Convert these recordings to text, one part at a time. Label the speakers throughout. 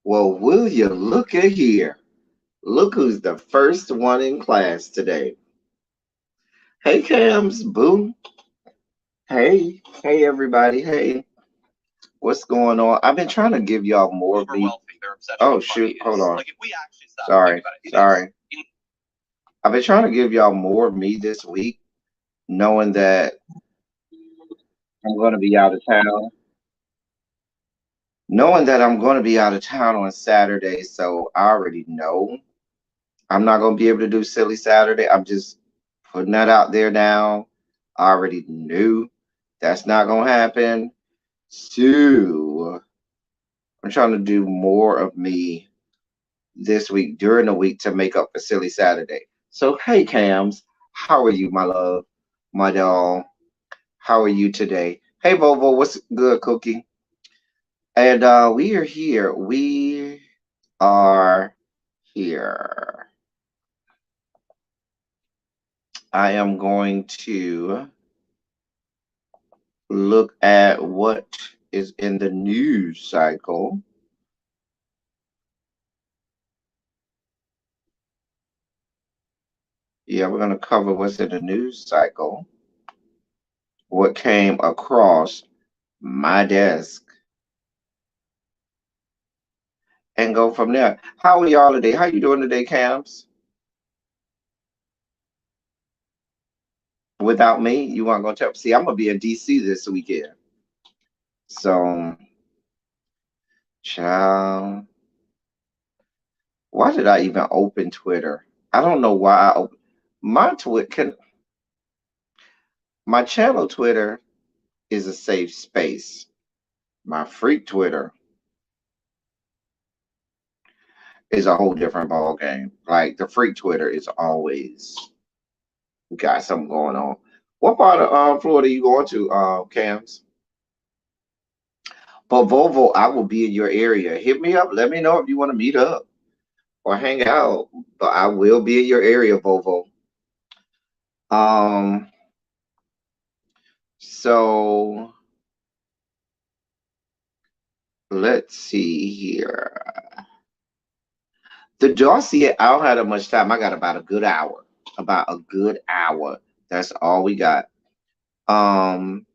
Speaker 1: Well, will you look at here? Look who's the first one in class today. Hey, Cams, boo. Hey, everybody. Hey, what's going on? I've been trying to give y'all more of me. Oh, shoot. Hold on. Sorry. I've been trying to give y'all more of me this week, knowing that I'm going to be out of town. Knowing that I'm going to be out of town on Saturday, so I already know I'm not going to be able to do Silly Saturday. I'm just putting that out there now. I already knew that's not going to happen. So I'm trying to do more of me this week during the week to make up for Silly Saturday. So, hey, Cams, how are you, my love, my doll? How are you today? Hey, Vovo, what's good, Cookie? And we are here. We are here. I am going to look at what is in the news cycle. Yeah, we're going to cover what's in the news cycle, what came across my desk, and go from there. How are y'all today? How you doing today, Cams? Without me, you weren't going to tell. See, I'm going to be in D.C. this weekend. So, child, why did I even open Twitter? I don't know why I opened my Twitter. My channel Twitter is a safe space. My freak Twitter is a whole different ball game. Like the freak Twitter is always got something going on. What part of Florida you going to, Cams? But Volvo, I will be in your area. Hit me up. Let me know if you want to meet up or hang out. But I will be in your area, Volvo. Um, so let's see here. The dossier, I don't have that much time. I got about a good hour. About a good hour. That's all we got. Um,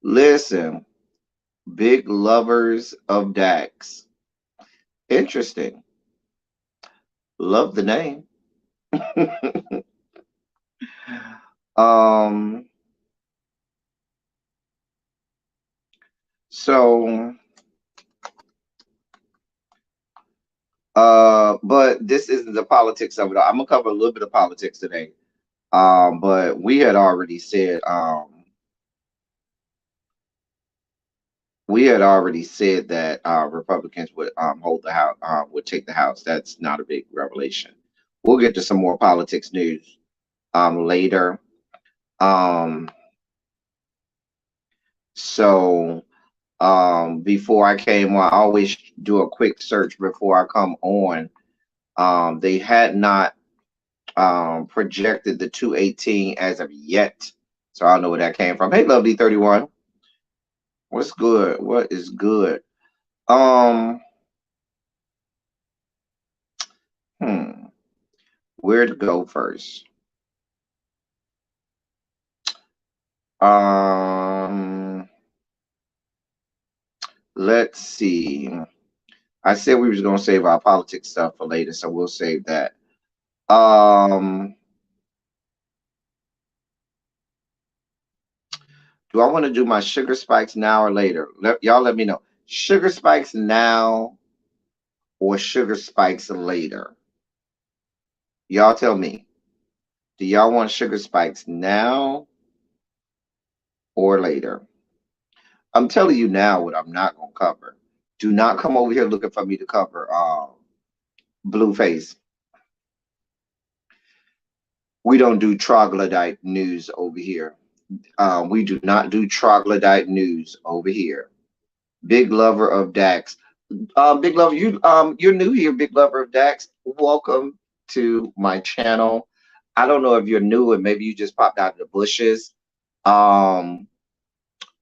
Speaker 1: Listen, big lovers of Dax. Interesting. Love the name. um, so but this isn't the politics of it all. I'm gonna cover a little bit of politics today. But we had already said that Republicans would hold the house, would take the House. That's not a big revelation. We'll get to some more politics news later. Um, so before I came on, I always do a quick search before I come on. They had not projected the 218 as of yet, so I don't know where that came from. Hey, Lovely 31, what's good? What is good? Um, hmm, where to go first? Um, let's see. I said we was gonna save our politics stuff for later, so we'll save that. Um, Do I want to do my sugar spikes now or later? Y'all let me know. Sugar spikes now or sugar spikes later? Y'all tell me. Do y'all want sugar spikes now or later? I'm telling you now what I'm not gonna cover. Do not come over here looking for me to cover Blueface. We don't do troglodyte news over here. We do not do troglodyte news over here. Big lover of Dax. Big lover, you're new here, big lover of Dax. Welcome to my channel. I don't know if you're new and maybe you just popped out of the bushes. Um,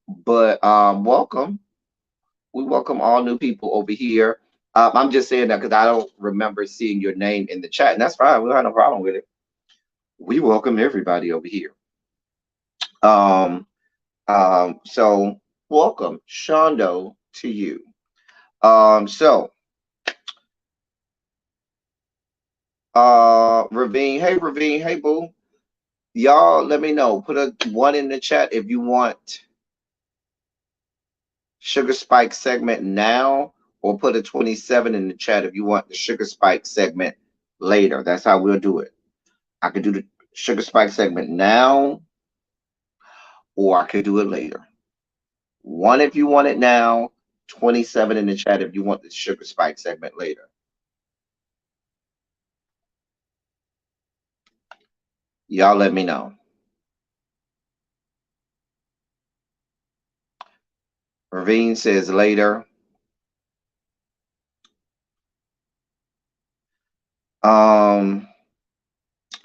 Speaker 1: but welcome. We welcome all new people over here. I'm just saying that because I don't remember seeing your name in the chat, and that's fine. We don't have no problem with it. We welcome everybody over here. Um, so welcome, Shondo, to you. So Ravine, hey boo. Y'all let me know. Put a one in the chat if you want Sugar Spike segment now, or put a 27 in the chat if you want the Sugar Spike segment later. That's how we'll do it. I could do the Sugar Spike segment now, or I could do it later. One if you want it now, 27 in the chat if you want the Sugar Spike segment later. Y'all let me know. Ravine says later.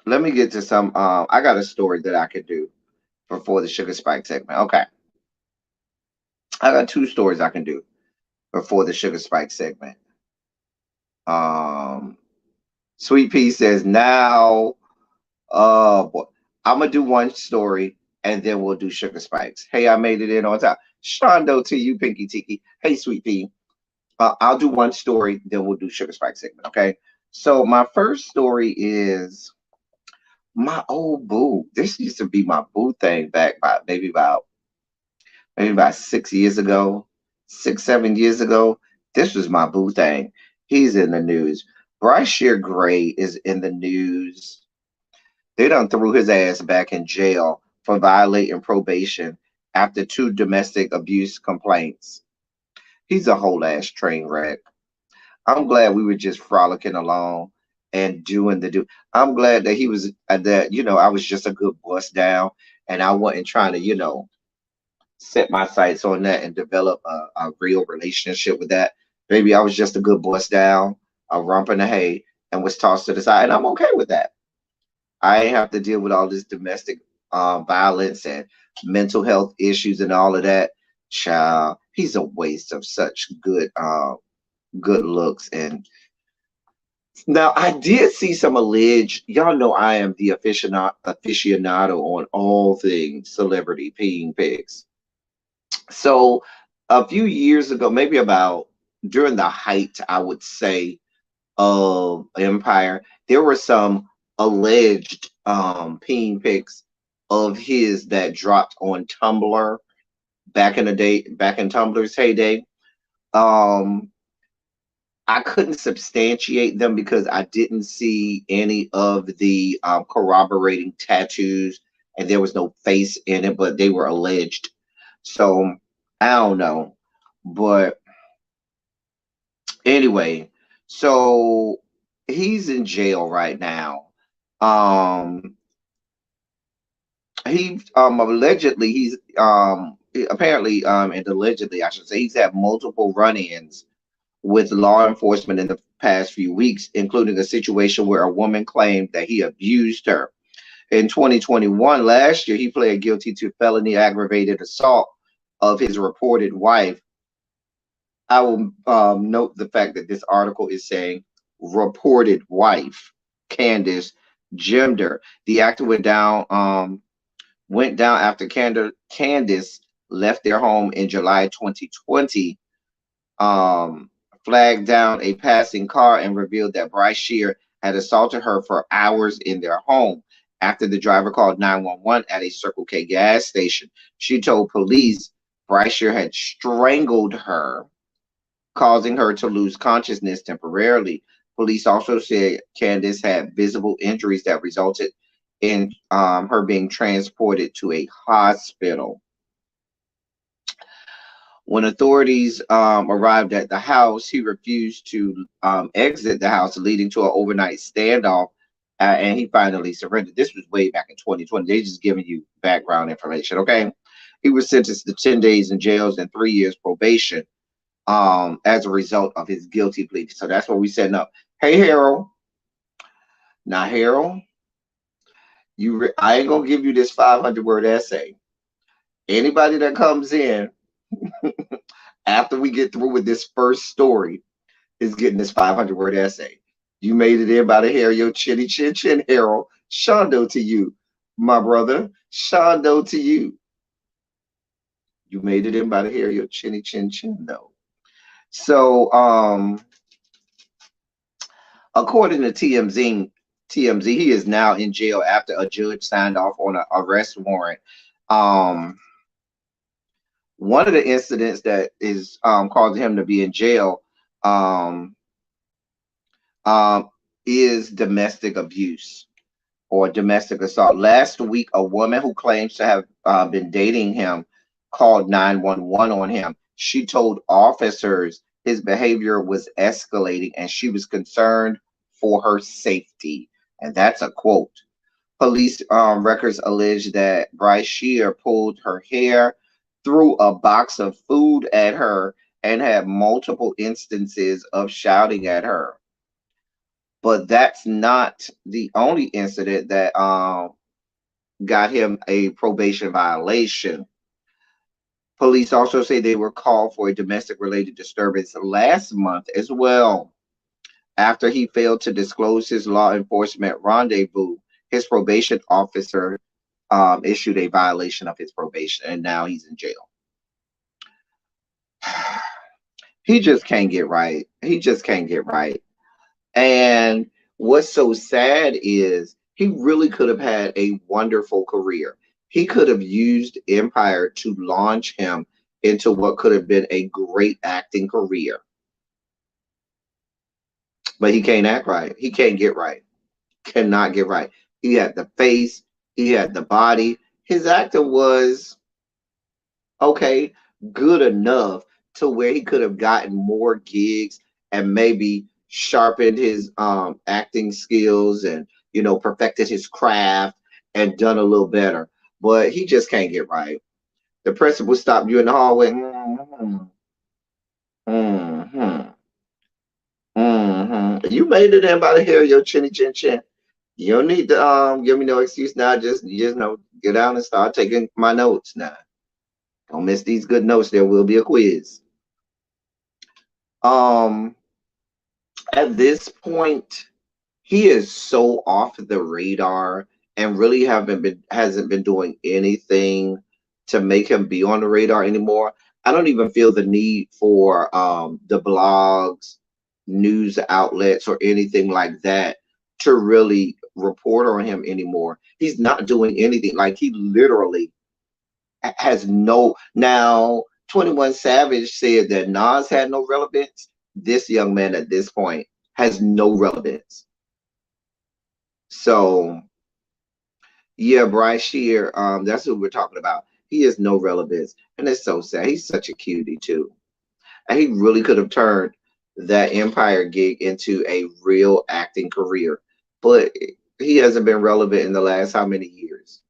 Speaker 1: Let me get to some. I got a story that I could do before the Sugar Spike segment. Okay, I got two stories I can do before the Sugar Spike segment. Um, Sweet Pea says now. Boy, I'm gonna do one story and then we'll do Sugar Spikes. Hey, I made it in on time. Shondo to you, Pinky Tiki. Hey, Sweet Pea. I'll do one story, then we'll do Sugar Spike segment. Okay. So my first story is my old boo. This used to be my boo thing back by maybe about 6 years ago, 6, 7 years ago. This was my boo thing. He's in the news. Bryce Shear Gray is in the news. They done threw his ass back in jail for violating probation after 2 domestic abuse complaints. He's a whole ass train wreck. I'm glad we were just frolicking along and doing the do. I'm glad that he was that I was just a good bust down, and I wasn't trying to set my sights on that and develop a real relationship with that. Maybe I was just a good bust down, a rump in the hay, and was tossed to the side, and I'm okay with that. I ain't have to deal with all this domestic violence and mental health issues and all of that. Child, he's a waste of such good looks. And now I did see some alleged. Y'all know I am the aficionado on all things celebrity peeing pigs. So a few years ago, maybe about during the height, I would say, of Empire, there were some alleged peeing pics of his that dropped on Tumblr back in the day, back in Tumblr's heyday. Um, I couldn't substantiate them because I didn't see any of the corroborating tattoos, and there was no face in it, but they were alleged. So I don't know. But anyway, so he's in jail right now. Um, he allegedly apparently and allegedly I should say he's had multiple run-ins with law enforcement in the past few weeks, including a situation where a woman claimed that he abused her. In 2021, last year, he pled guilty to felony aggravated assault of his reported wife. I will note the fact that this article is saying reported wife, Candace Gender. The actor went down after Candace left their home in July 2020, flagged down a passing car and revealed that Bryce Shear had assaulted her for hours in their home. after the driver called 911 at a Circle K gas station. She told police Brashear had strangled her, causing her to lose consciousness temporarily. Police also said Candace had visible injuries that resulted in her being transported to a hospital. When authorities arrived at the house, he refused to exit the house, leading to an overnight standoff, and he finally surrendered. This was way back in 2020. They just giving you background information, okay? He was sentenced to 10 days in jail and 3 years probation as a result of his guilty plea. So that's what we setting up. Hey, Harold. Now, Harold, I ain't gonna give you this 500-word essay. Anybody that comes in after we get through with this first story is getting this 500-word essay. You made it in by the hair of your chinny chin chin, Harold. Shondo to you, my brother. Shondo to you. You made it in by the hair of your chinny chin chin, though. So, according to TMZ, he is now in jail after a judge signed off on an arrest warrant. One of the incidents that is causing him to be in jail um, is domestic abuse or domestic assault. Last week, a woman who claims to have been dating him called 911 on him. She told officers his behavior was escalating and she was concerned for her safety. And that's a quote. Police records allege that Bryce Shear pulled her hair, threw a box of food at her, and had multiple instances of shouting at her. But that's not the only incident that got him a probation violation. Police also say they were called for a domestic related disturbance last month as well. After he failed to disclose his law enforcement rendezvous, his probation officer issued a violation of his probation, and now he's in jail. He just can't get right. He just can't get right. And what's so sad is he really could have had a wonderful career. He could have used Empire to launch him into what could have been a great acting career. But he can't act right. He can't get right. Cannot get right. He had the face, he had the body. His acting was okay, good enough to where he could have gotten more gigs and maybe sharpened his acting skills and perfected his craft and done a little better. But he just can't get right. The principal stopped you in the hallway. You made it in by the hair of your chinny chin chin. You don't need to give me no excuse now. Just know, get down and start taking my notes now. Don't miss these good notes. There will be a quiz. At this point, he is so off the radar and really hasn't been doing anything to make him be on the radar anymore. I don't even feel the need for the blogs, news outlets, or anything like that to really report on him anymore. He's not doing anything. Like, he literally has no. Now 21 Savage said that Nas had no relevance. This young man at this point has no relevance. So yeah, Bryce Shear, that's who we're talking about. He has no relevance, and it's so sad. He's such a cutie too, and he really could have turned that Empire gig into a real acting career, but he hasn't been relevant in the last how many years?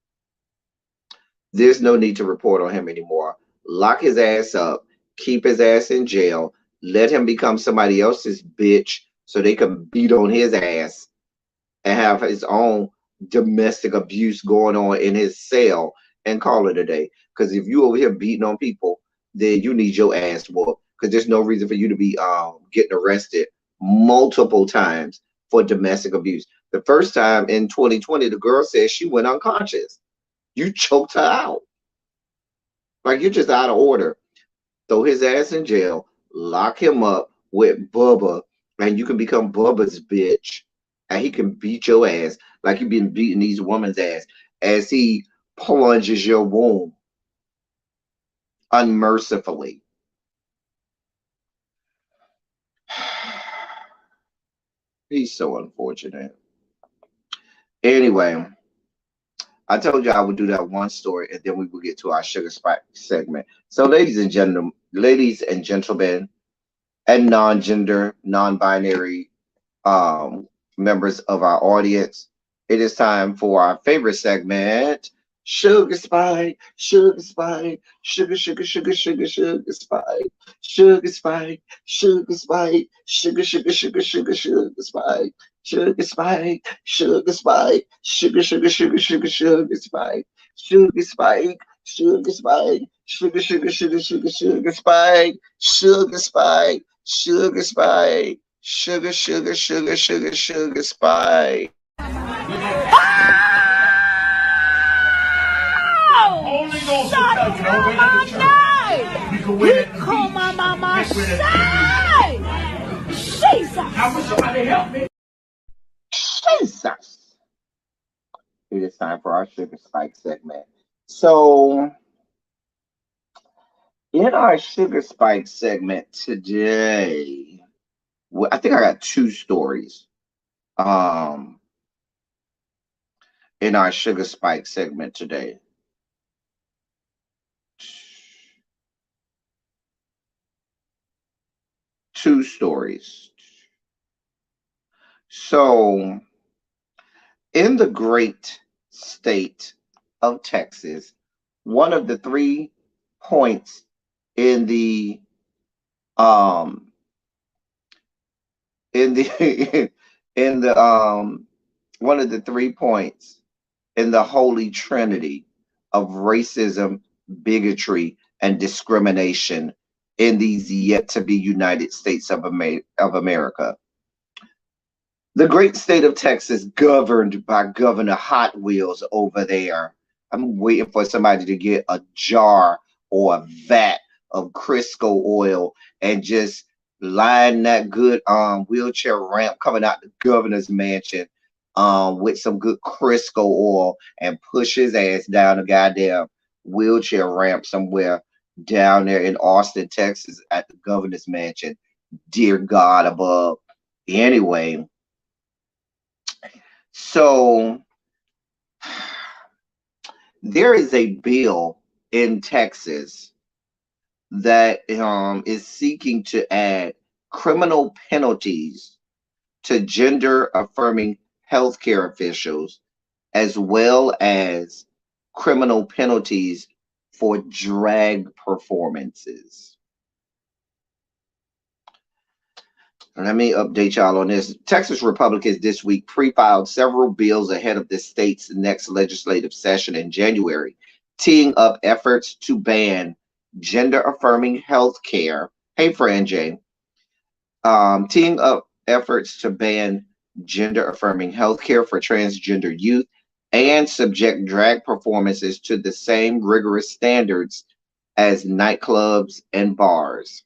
Speaker 1: There's no need to report on him anymore. Lock his ass up, keep his ass in jail, let him become somebody else's bitch so they can beat on his ass and have his own domestic abuse going on in his cell and call it a day. Because if you over here beating on people, then you need your ass whooped. Because there's no reason for you to be getting arrested multiple times for domestic abuse. The first time in 2020, the girl said she went unconscious. You choked her out. Like, you're just out of order. Throw his ass in jail, lock him up with Bubba, and you can become Bubba's bitch and he can beat your ass like he been beating these women's ass as he plunges your womb unmercifully. He's so unfortunate. Anyway, I told you I would do that one story, and then we will get to our sugar spike segment. So, ladies and gentlemen, and non-gender, non-binary um, members of our audience, it is time for our favorite segment, Sugar Spike, Sugar Spike, Sugar, Sugar, Sugar, Sugar, Sugar Spike, Sugar Spike, Sugar Spike, Sugar, Sugar, Sugar, Sugar, Sugar Spike, Sugar Spike, Sugar Spike, Sugar, Sugar, Sugar, Sugar, Sugar Spike, Sugar Spike, Sugar Spike, Sugar, Sugar, Sugar, Sugar, Sugar Spike, Sugar Spike, Sugar Spike. Sugar, sugar, sugar, sugar, sugar, spike.
Speaker 2: Holy Ghost will tell you, don't wait at the church. You can win it. He called my mama side. Jesus. I wish somebody help me.
Speaker 1: Jesus. It is time for our sugar spike segment. So, in our sugar spike segment today, I think I got two stories. Um, in our sugar spike segment today. Two stories. So, in the great state of Texas, one of the 3 points in the um in the in the one of the 3 points in the holy trinity of racism, bigotry, and discrimination in these yet to be United States of America. The great state of Texas, governed by Governor Hot Wheels over there. I'm waiting for somebody to get a jar or a vat of Crisco oil and just line that good wheelchair ramp coming out the governor's mansion with some good Crisco oil and push his ass down a goddamn wheelchair ramp somewhere down there in Austin, Texas at the governor's mansion. Dear God above. Anyway, so there is a bill in Texas that is seeking to add criminal penalties to gender affirming healthcare officials, as well as criminal penalties for drag performances. Let me update y'all on this. Texas Republicans this week pre-filed several bills ahead of the state's next legislative session in January, teeing up efforts to ban gender-affirming health care. Hey, Fran J. Teeing up efforts to ban gender-affirming health care for transgender youth and subject drag performances to the same rigorous standards as nightclubs and bars.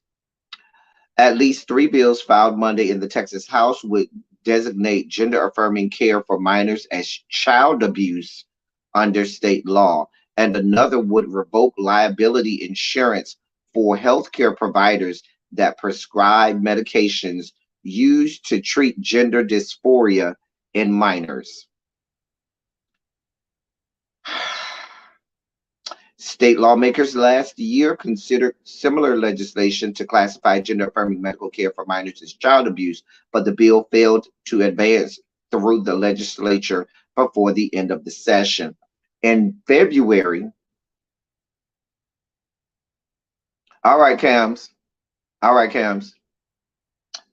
Speaker 1: At least 3 bills filed Monday in the Texas House would designate gender-affirming care for minors as child abuse under state law, and another would revoke liability insurance for healthcare providers that prescribe medications used to treat gender dysphoria in minors. State lawmakers last year considered similar legislation to classify gender-affirming medical care for minors as child abuse, but the bill failed to advance through the legislature before the end of the session. In February, all right, Cams.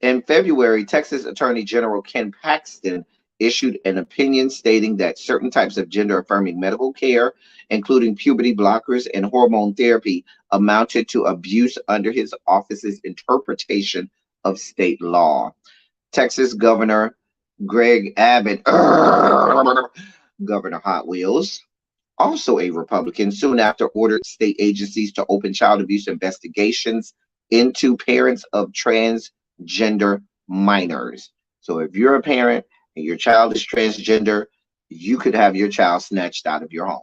Speaker 1: In February, Texas Attorney General Ken Paxton issued an opinion stating that certain types of gender-affirming medical care, including puberty blockers and hormone therapy, amounted to abuse under his office's interpretation of state law. Texas Governor Greg Abbott, Governor Hot Wheels, also a Republican, soon after ordered state agencies to open child abuse investigations into parents of transgender minors. So if you're a parent and your child is transgender, you could have your child snatched out of your home.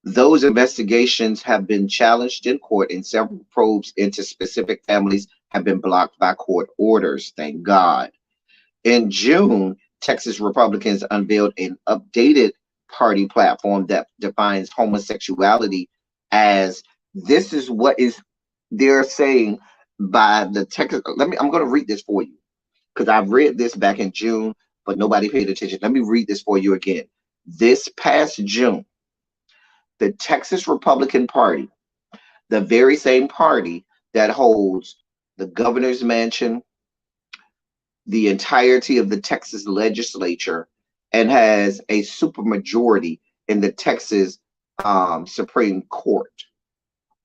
Speaker 1: Those investigations have been challenged in court, and several probes into specific families have been blocked by court orders. Thank God. In June, Texas Republicans unveiled an updated party platform that defines homosexuality as this is what is they're saying by the Texas. I'm going to read this for you because I've read this back in June, but nobody paid attention. Let me read this for you again. This past June, the Texas Republican Party, the very same party that holds the governor's mansion, the entirety of the Texas legislature, and has a supermajority in the Texas Supreme Court,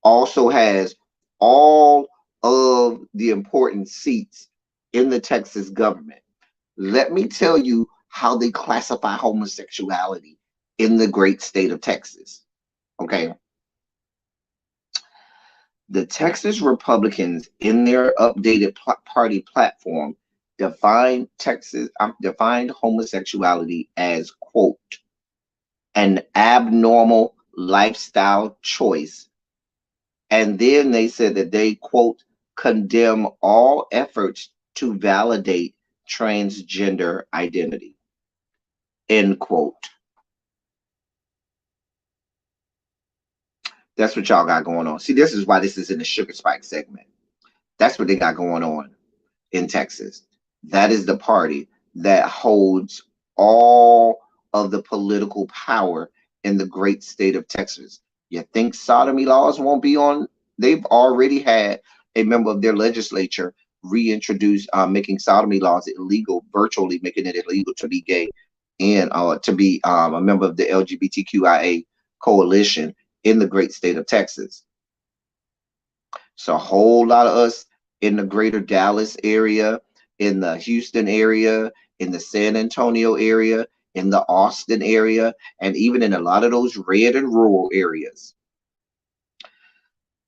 Speaker 1: also has all of the important seats in the Texas government. Let me tell you how they classify homosexuality in the great state of Texas. Okay. The Texas Republicans, in their updated party platform, defined homosexuality as, quote, an abnormal lifestyle choice. And then they said that they, quote, condemn all efforts to validate transgender identity, end quote. That's what y'all got going on. See, this is why this is in the Sugar Spike segment. That's what they got going on in Texas. That is the party that holds all of the political power in the great state of Texas. You think sodomy laws won't be on? They've already had a member of their legislature reintroduce making sodomy laws illegal, virtually making it illegal to be gay and to be a member of the LGBTQIA coalition in the great state of Texas. So a whole lot of us in the greater Dallas area, in the Houston area, in the San Antonio area, in the Austin area, and even in a lot of those red and rural areas.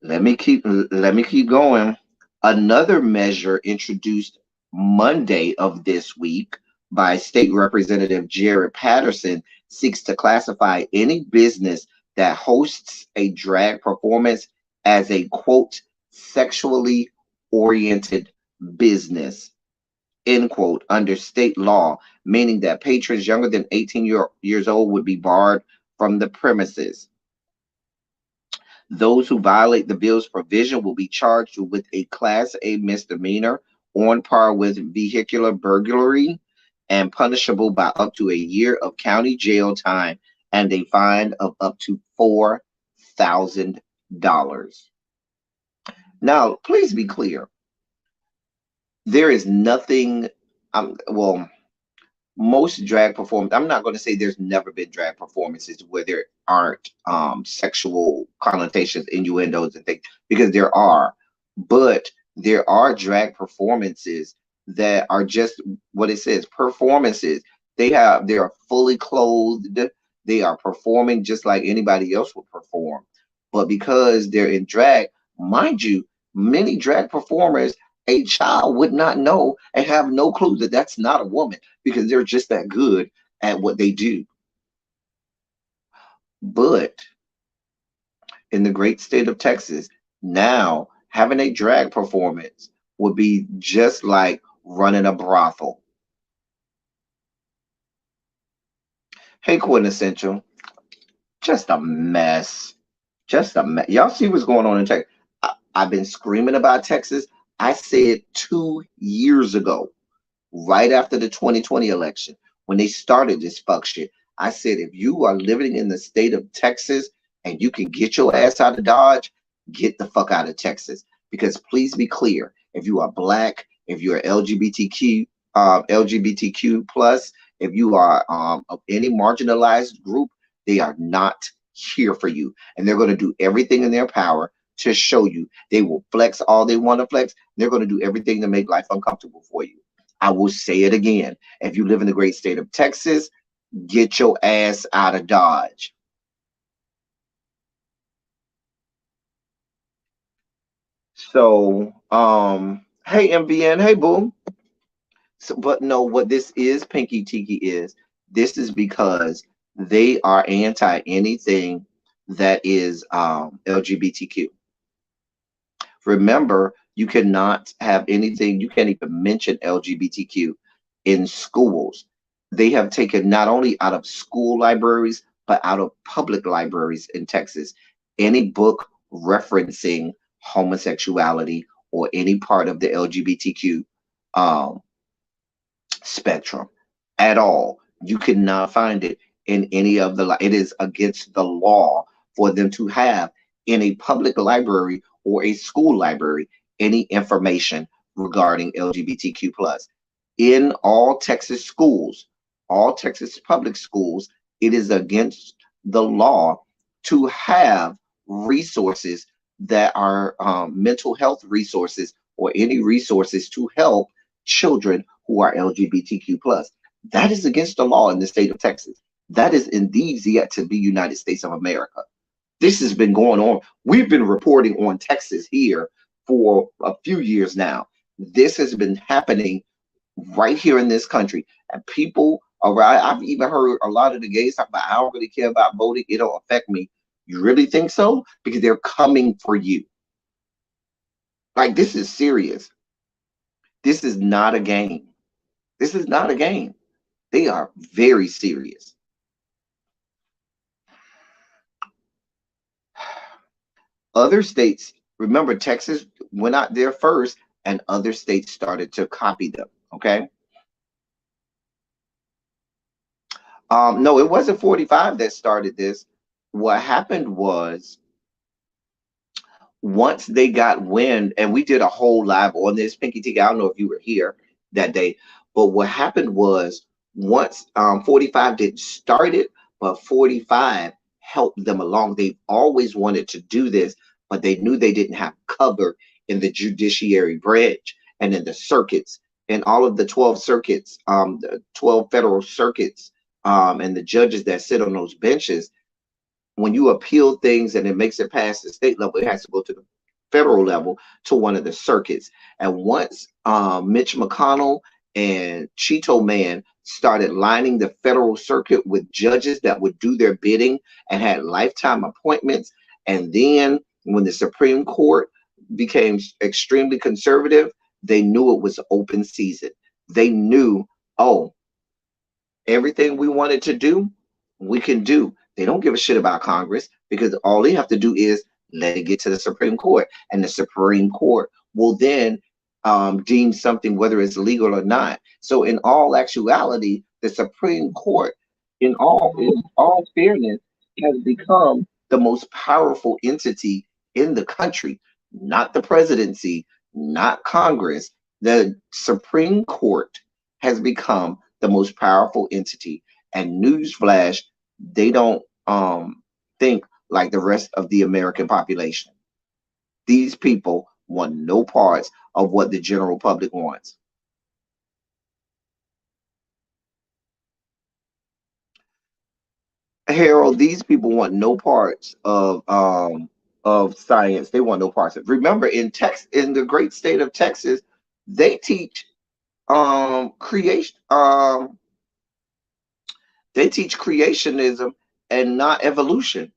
Speaker 1: Let me keep going. Another measure introduced Monday of this week by State Representative Jared Patterson seeks to classify any business that hosts a drag performance as a, quote, sexually oriented business, end quote, under state law, meaning that patrons younger than 18 years old would be barred from the premises. Those who violate the bill's provision will be charged with a Class A misdemeanor on par with vehicular burglary and punishable by up to a year of county jail time and a fine of up to $4,000. Now, please be clear. There is nothing, well, most drag performance, I'm not going to say there's never been drag performances where there aren't sexual connotations, innuendos, and things, because there are. But there are drag performances that are just what it says, performances. They are fully clothed. They are performing just like anybody else would perform. But because they're in drag, mind you, many drag performers, a child would not know and have no clue that that's not a woman because they're just that good at what they do. But in the great state of Texas, now having a drag performance would be just like running a brothel. Hey, Quintessential, just a mess. Just a mess. Y'all see what's going on in Texas? I've been screaming about Texas. I said 2 years ago, right after the 2020 election, when they started this fuck shit, I said, if you are living in the state of Texas and you can get your ass out of Dodge, get the fuck out of Texas. Because please be clear, if you are Black, if you're LGBTQ plus, if you are of any marginalized group, they are not here for you. And they're going to do everything in their power to show you. They will flex all they want to flex. They're going to do everything to make life uncomfortable for you. I will say it again. If you live in the great state of Texas, get your ass out of Dodge. So, hey MVN, hey boo. So, but no, what this is, Pinky Tiki, is this is because they are anti anything that is LGBTQ. Remember, you cannot have anything, you can't even mention LGBTQ in schools. They have taken not only out of school libraries, but out of public libraries in Texas. Any book referencing homosexuality or any part of the LGBTQ um, spectrum at all. You cannot find it in any of the, it is against the law for them to have in a public library or a school library any information regarding LGBTQ plus. In all Texas public schools, it is against the law to have resources that are mental health resources or any resources to help children who are LGBTQ plus. That is against the law in the state of Texas. That is indeed yet to be United States of America. This has been going on. We've been reporting on Texas here for a few years now. This has been happening right here in this country. And people around, I've even heard a lot of the gays talk about, I don't really care about voting. It don't affect me. You really think so? Because they're coming for you. Like, this is serious. This is not a game. This is not a game. They are very serious. Other states, remember, Texas went out there first, and other states started to copy them. Okay. No, it wasn't 45 that started this. What happened was once they got wind, and we did a whole live on this, Pinky Tiki, I don't know if you were here that day, but what happened was once 45 didn't start it, but 45 helped them along. They've always wanted to do this, but they knew they didn't have cover in the judiciary branch and in the circuits and all of the 12 circuits, the 12 federal circuits, and the judges that sit on those benches. When you appeal things and it makes it past the state level, it has to go to the federal level to one of the circuits. And once Mitch McConnell and Cheeto Man started lining the federal circuit with judges that would do their bidding and had lifetime appointments, and then when the Supreme Court became extremely conservative, they knew it was open season. They knew, oh, everything we wanted to do, we can do. They don't give a shit about Congress because all they have to do is let it get to the Supreme Court, and the Supreme Court will then deem something whether it's legal or not. So, in all actuality, the Supreme Court, in all fairness, has become the most powerful entity in the country, not the presidency, not Congress. The Supreme Court has become the most powerful entity. And newsflash, they don't think like the rest of the American population. These people want no parts of what the general public wants. Harold, these people want no parts of science. They want no parts of. Remember, in the great state of Texas, they teach creation they teach creationism and not evolution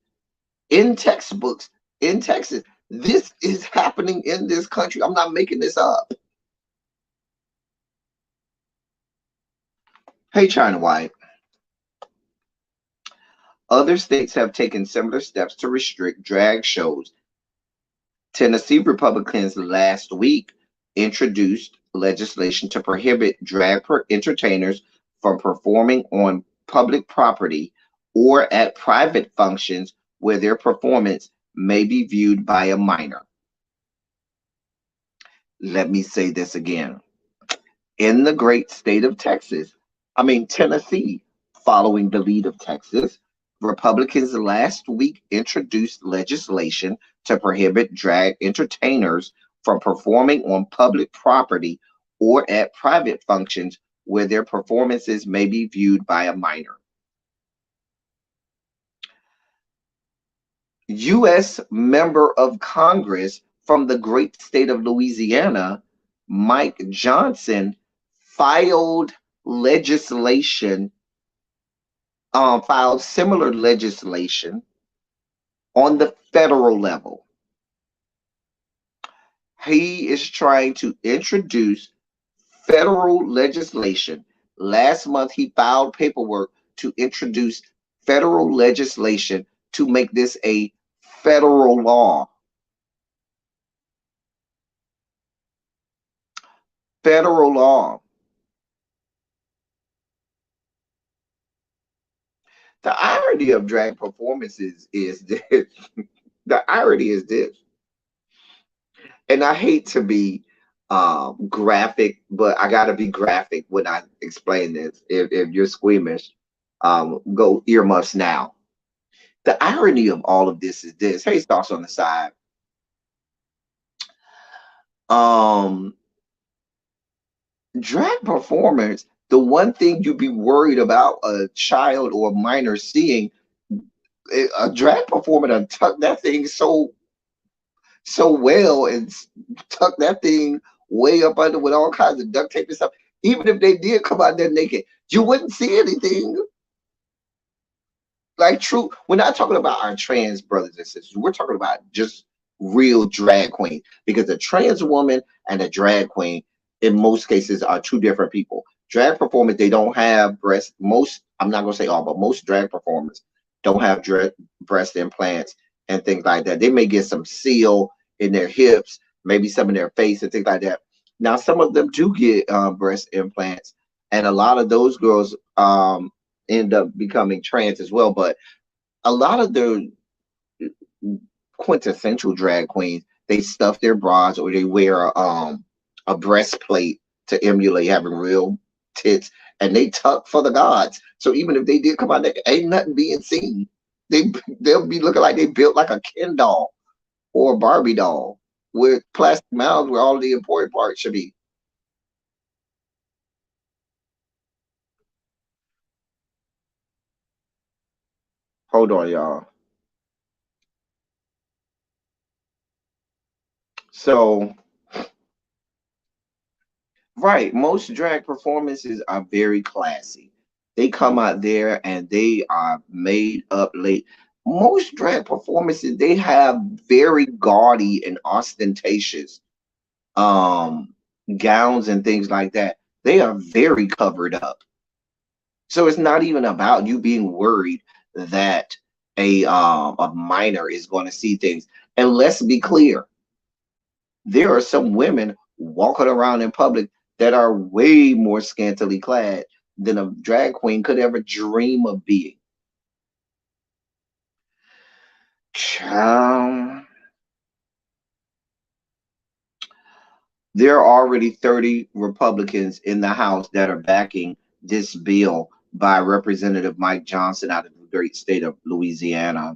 Speaker 1: in textbooks in Texas. This is happening in this country. I'm not making this up. Hey, China White. Other states have taken similar steps to restrict drag shows. Tennessee Republicans last week introduced legislation to prohibit drag entertainers from performing on public property or at private functions where their performance may be viewed by a minor. Let me say this again. In the great state of Tennessee, following the lead of Texas, Republicans last week introduced legislation to prohibit drag entertainers from performing on public property or at private functions where their performances may be viewed by a minor. U.S. Member of Congress from the great state of Louisiana, Mike Johnson, filed legislation, filed similar legislation on the federal level. He is trying to introduce federal legislation. Last month, he filed paperwork to introduce federal legislation to make this a federal law. Federal law. The irony of drag performances is this. The irony is this, and I hate to be graphic, but I gotta be graphic when I explain this. If you're squeamish, go earmuffs now. The irony of all of this is this. Hey, stars on the side. Um, Drag performance. The one thing you'd be worried about a child or a minor seeing, a drag performer to tuck that thing so well and tuck that thing way up under with all kinds of duct tape and stuff. Even if they did come out there naked, you wouldn't see anything. Like true, we're not talking about our trans brothers and sisters. We're talking about just real drag queen because a trans woman and a drag queen in most cases are two different people. Drag performers, they don't have breast. Most, I'm not gonna say all, but most drag performers don't have breast implants and things like that. They may get some seal in their hips, maybe some in their face and things like that. Now, some of them do get breast implants, and a lot of those girls end up becoming trans as well. But a lot of the quintessential drag queens, they stuff their bras or they wear a breastplate to emulate having real tits, and they tuck for the gods. So even if they did come out there, ain't nothing being seen. They'll be looking like they built like a Ken doll or a Barbie doll with plastic mouths where all the important parts should be. Hold on, y'all. So, right, most drag performances are very classy. They come out there and they are made up late. Most drag performances, they have very gaudy and ostentatious um gowns and things like that. They are very covered up. So it's not even about you being worried that a minor is going to see things. And let's be clear, there are some women walking around in public that are way more scantily clad than a drag queen could ever dream of being. Child, there are already 30 Republicans in the House that are backing this bill by Representative Mike Johnson out of the great state of Louisiana.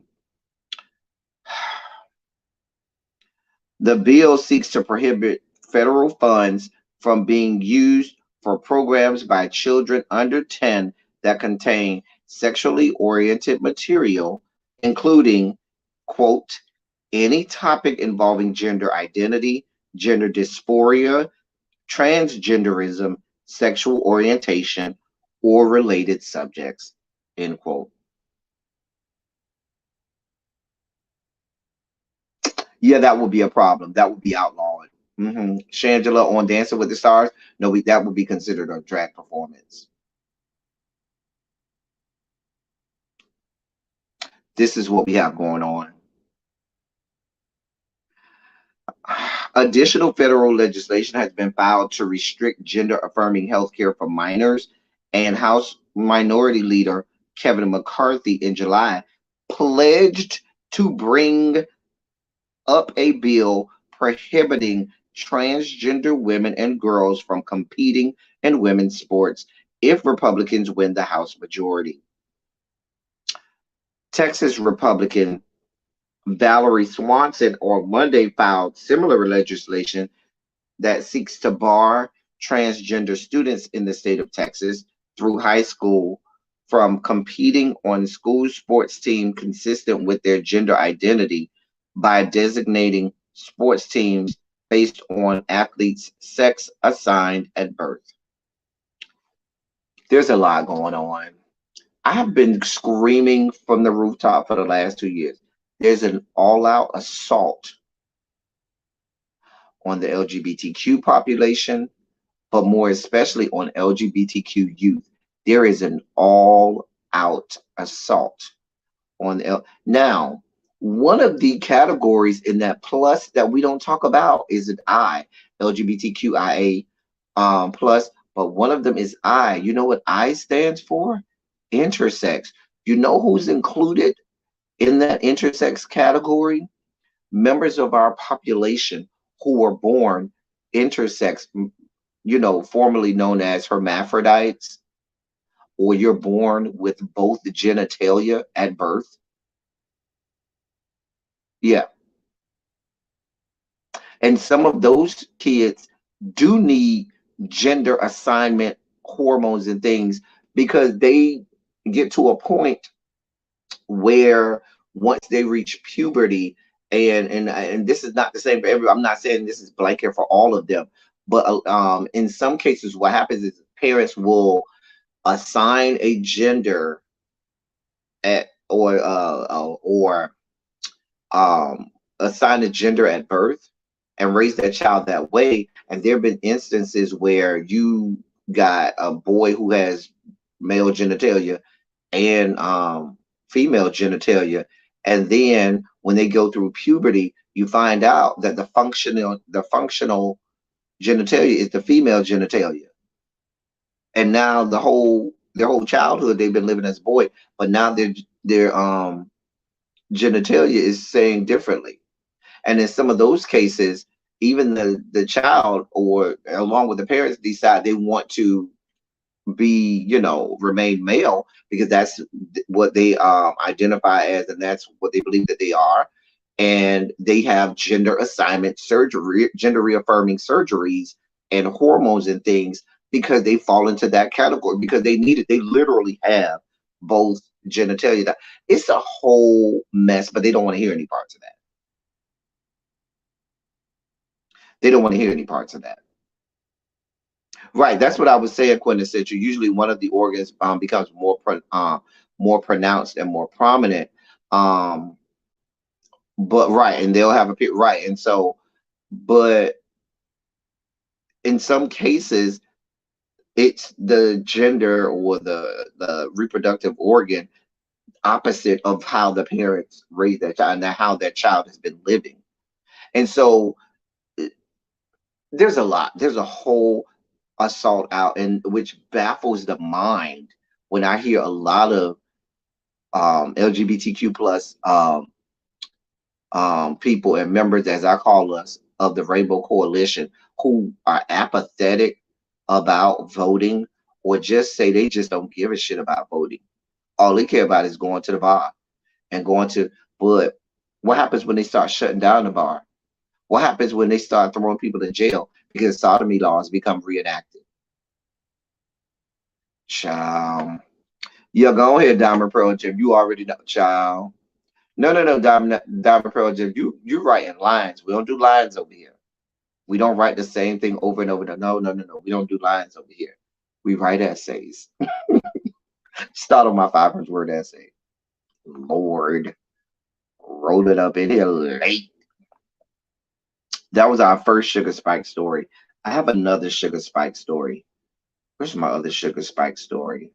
Speaker 1: The bill seeks to prohibit federal funds from being used for programs by children under 10 that contain sexually oriented material, including, quote, any topic involving gender identity, gender dysphoria, transgenderism, sexual orientation, or related subjects, end quote. Yeah, that would be a problem. That would be outlawed. Shangela on Dancing with the Stars, no, that would be considered a drag performance. This is what we have going on. Additional federal legislation has been filed to restrict gender affirming healthcare for minors, and House Minority Leader Kevin McCarthy in July pledged to bring up a bill prohibiting transgender women and girls from competing in women's sports if Republicans win the House majority. Texas Republican Valerie Swanson on Monday filed similar legislation that seeks to bar transgender students in the state of Texas through high school from competing on school sports team consistent with their gender identity by designating sports teams based on athletes' sex assigned at birth. There's a lot going on. I have been screaming from the rooftop for the last 2 years. There's an all-out assault on the LGBTQ population, but more especially on LGBTQ youth. There is an all-out assault on now. One of the categories in that plus that we don't talk about is an LGBTQIA plus, but one of them is I. You know what I stands for? Intersex. You know who's included in that intersex category? Members of our population who were born intersex, formerly known as hermaphrodites, or you're born with both genitalia at birth. Yeah. And some of those kids do need gender assignment hormones and things because they get to a point where once they reach puberty, and this is not the same for everyone. I'm not saying this is blanket for all of them, but in some cases what happens is parents will assign a gender at or assign a gender at birth and raise that child that way. And there have been instances where you got a boy who has male genitalia and female genitalia, and then when they go through puberty, you find out that the functional genitalia is the female genitalia, and now their whole childhood they've been living as a boy, but now their genitalia is saying differently. And in some of those cases, even the child or along with the parents decide they want to be, remain male because that's what they identify as, and that's what they believe that they are. And they have gender assignment surgery, gender reaffirming surgeries and hormones and things because they fall into that category because they literally have both genitalia. It's a whole mess, but they don't want to hear any parts of that. They don't want to hear any parts of that. Right, that's what I was saying, quintessential. Usually, one of the organs becomes more pronounced and more prominent. Um, but right, and they'll have right, and so, but in some cases, it's the gender or the reproductive organ opposite of how the parents raise that child and how that child has been living. And so, there's a lot. There's a whole assault out, and which baffles the mind when I hear a lot of LGBTQ plus people and members, as I call us, of the Rainbow Coalition, who are apathetic about voting, or just say they just don't give a shit about voting. All they care about is going to the bar and going to. But what happens when they start shutting down the bar? What happens when they start throwing people in jail because sodomy laws become reenacted? Child. Yeah, go ahead, Diamond Pearl Jim. You already know, child. No, no, no, Diamond Pearl Jim. You writing lines. We don't do lines over here. We don't write the same thing over and over. No, no, no, no. We don't do lines over here. We write essays. Start on my 500 word essay. Lord, wrote it up in here late. That was our first sugar spike story. I have another sugar spike story. Where's my other sugar spike story?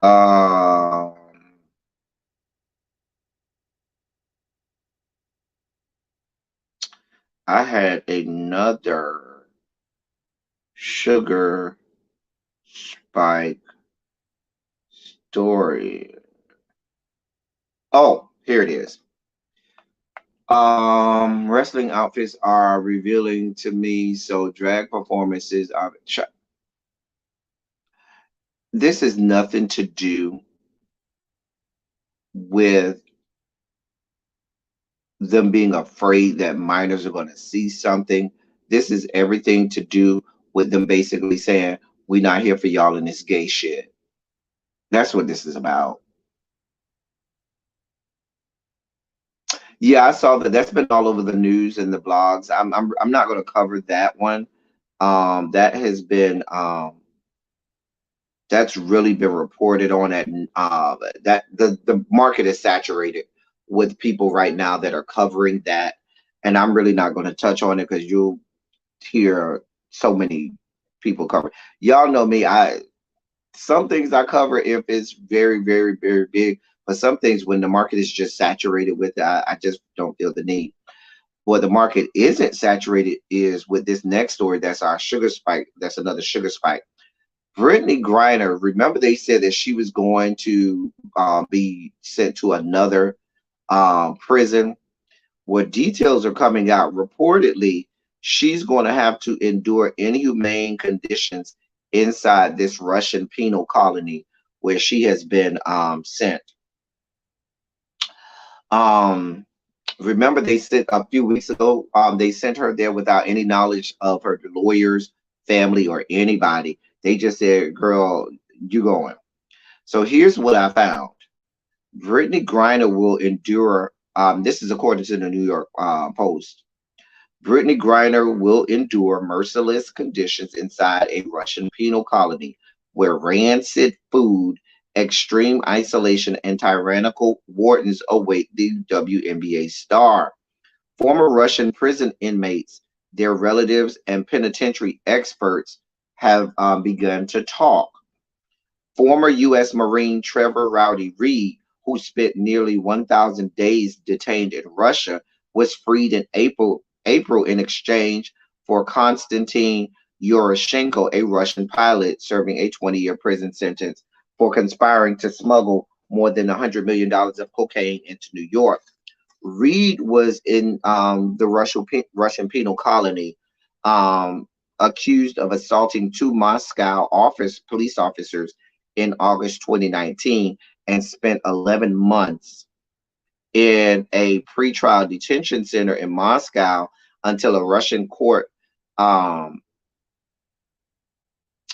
Speaker 1: Um, I had another sugar spike story. Oh, here it is. Wrestling outfits are revealing to me, so drag performances are. This has nothing to do with them being afraid that minors are going to see something. This is everything to do with them basically saying, "We're not here for y'all in this gay shit." That's what this is about. Yeah, I saw that. That's been all over the news and the blogs. I'm not going to cover that one. That has been that's really been reported on at that the market is saturated with people right now that are covering that, and I'm really not going to touch on it because you'll hear so many people cover. Y'all know me. I Some things I cover if it's very, very, very big, but some things when the market is just saturated with it, I just don't feel the need. What the market isn't saturated is with this next story. That's our sugar spike. That's another sugar spike. Brittany Griner, remember they said that she was going to be sent to another prison where details are coming out. Reportedly, she's going to have to endure inhumane conditions inside this Russian penal colony where she has been sent. Um, Remember, they said a few weeks ago, they sent her there without any knowledge of her lawyers, family, or anybody. They just said, "Girl, you going." So here's what I found. Brittany Griner will endure. This is according to the New York Post. Brittany Griner will endure merciless conditions inside a Russian penal colony where rancid food, extreme isolation, and tyrannical wardens await the WNBA star. Former Russian prison inmates, their relatives, and penitentiary experts have begun to talk. Former U.S. Marine Trevor Rowdy Reed, who spent nearly 1,000 days detained in Russia, was freed in April in exchange for Konstantin Yoroshenko, a Russian pilot serving a 20-year prison sentence for conspiring to smuggle more than $100 million of cocaine into New York. Reed was in the Russian penal colony, accused of assaulting two Moscow police officers in August 2019 and spent 11 months in a pretrial detention center in Moscow until a Russian court um,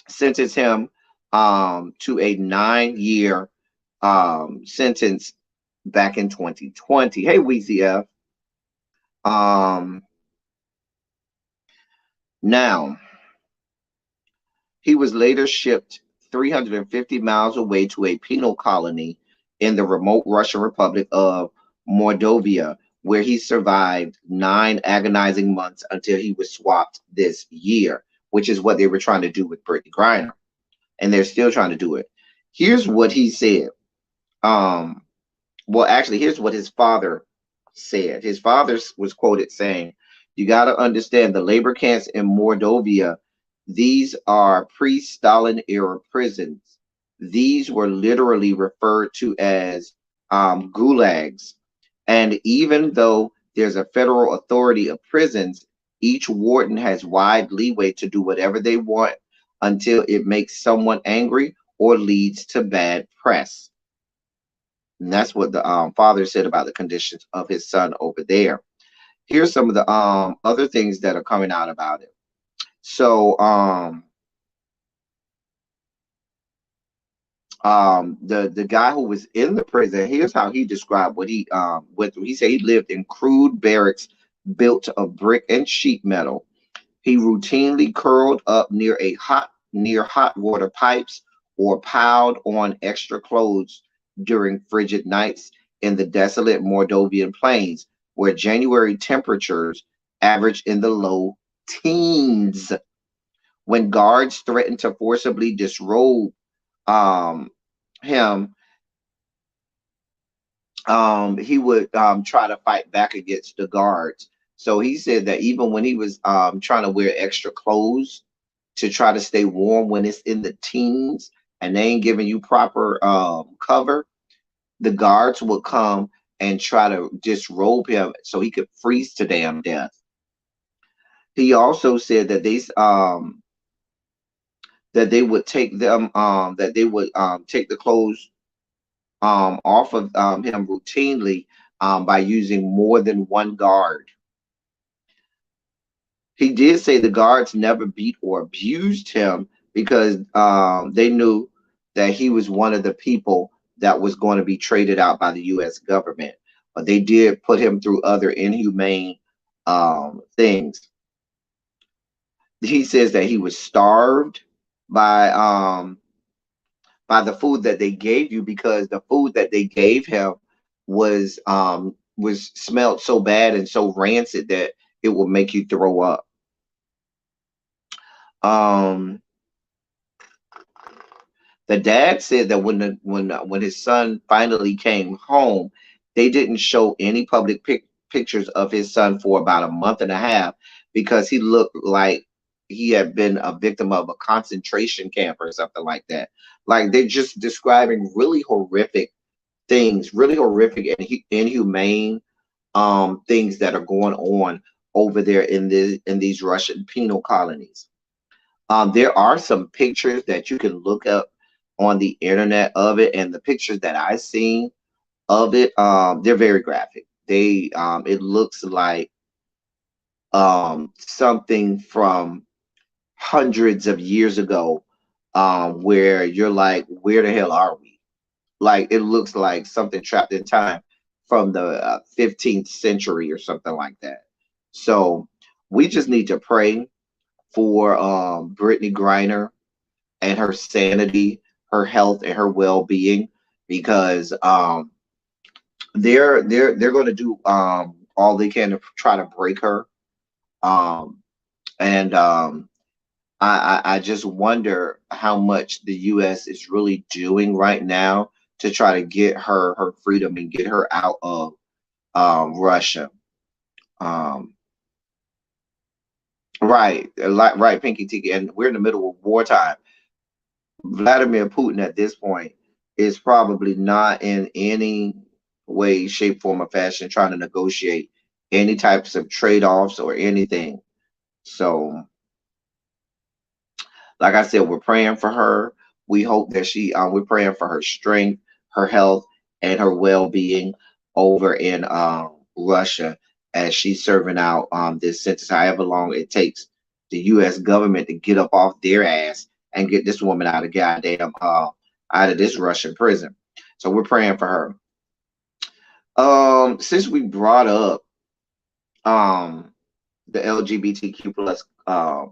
Speaker 1: sentenced him to a 9-year sentence back in 2020. Hey, WCF. Um, Now, he was later shipped 350 miles away to a penal colony in the remote Russian Republic of Mordovia, where he survived 9 agonizing months until he was swapped this year, which is what they were trying to do with Brittany Griner. And they're still trying to do it. Here's what he said. Um, well, actually, here's what his father said. His father was quoted saying, "You got to understand the labor camps in Mordovia, these are pre Stalin era prisons. These were literally referred to as gulags. And even though there's a federal authority of prisons, each warden has wide leeway to do whatever they want until it makes someone angry or leads to bad press." And that's what the father said about the conditions of his son over there. Here's some of the other things that are coming out about it. So the guy who was in the prison, here's how he described what he went through. He said he lived in crude barracks built of brick and sheet metal. He routinely curled up near hot water pipes or piled on extra clothes during frigid nights in the desolate Moldovan plains, where January temperatures average in the low teens. When guards threatened to forcibly disrobe um, him, he would try to fight back against the guards. So he said that even when he was trying to wear extra clothes to try to stay warm when it's in the teens and they ain't giving you proper cover, the guards would come and try to disrobe him so he could freeze to damn death. He also said that they would take them that they would take the clothes off of him routinely by using more than one guard. He did say the guards never beat or abused him because they knew that he was one of the people that was going to be traded out by the U.S. government. But they did put him through other inhumane things. he says that he was starved by the food that they gave you, because the food that they gave him was smelled so bad and so rancid that it will make you throw up. Um, the dad said that when his son finally came home, they didn't show any public pictures of his son for about a month and a half, because he looked like he had been a victim of a concentration camp or something like that. Like, they're just describing really horrific things, really horrific and inhumane things that are going on over there in these Russian penal colonies. There are some pictures that you can look up on the internet of it, and the pictures that I've seen of it, they're very graphic. It looks like something from hundreds of years ago, where you're like, where the hell are we? Like, it looks like something trapped in time from the 15th century or something like that. So we just need to pray for Brittany Griner and her sanity, her health, and her well-being, because they're going to do all they can to try to break her. Um, and I just wonder how much the U.S. is really doing right now to try to get her freedom and get her out of Russia. Um, right, Pinky Tiki, and we're in the middle of wartime. Vladimir Putin at this point is probably not in any way, shape, form, or fashion trying to negotiate any types of trade-offs or anything. So, like I said, we're praying for her. We hope that we're praying for her strength, her health, and her well-being over in Russia, as she's serving out this sentence, however long it takes the U.S. government to get up off their ass and get this woman out of goddamn out of this Russian prison. So we're praying for her. Since we brought up um the LGBTQ plus uh,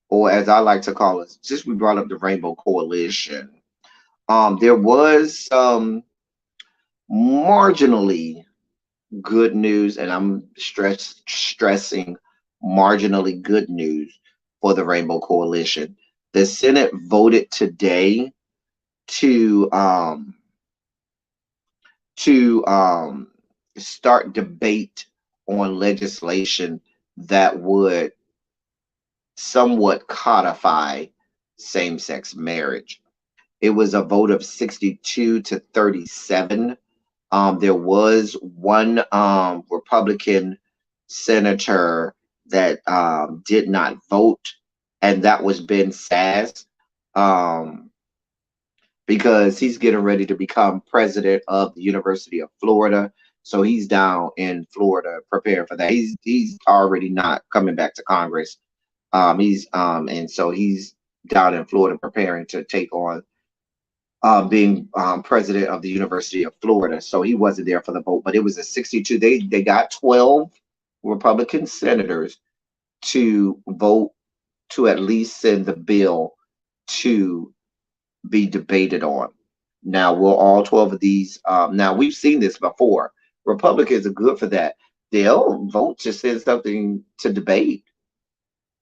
Speaker 1: or as I like to call it, since we brought up the Rainbow Coalition, there was some marginally good news, and I'm stressing marginally good news for the Rainbow Coalition. The Senate voted today to um, to start debate on legislation that would somewhat codify same-sex marriage. It was a vote of 62 to 37. There was one Republican senator that did not vote, and that was Ben Sass, um, because he's getting ready to become president of the University of Florida. So he's down in Florida preparing for that. He's already not coming back to Congress. He's and so he's down in Florida preparing to take on being president of the University of Florida. So he wasn't there for the vote, but it was a 62. They got 12 Republican senators to vote to at least send the bill to be debated on. Now, will all 12 of these? Now, we've seen this before. Republicans are good for that. They'll vote to send something to debate.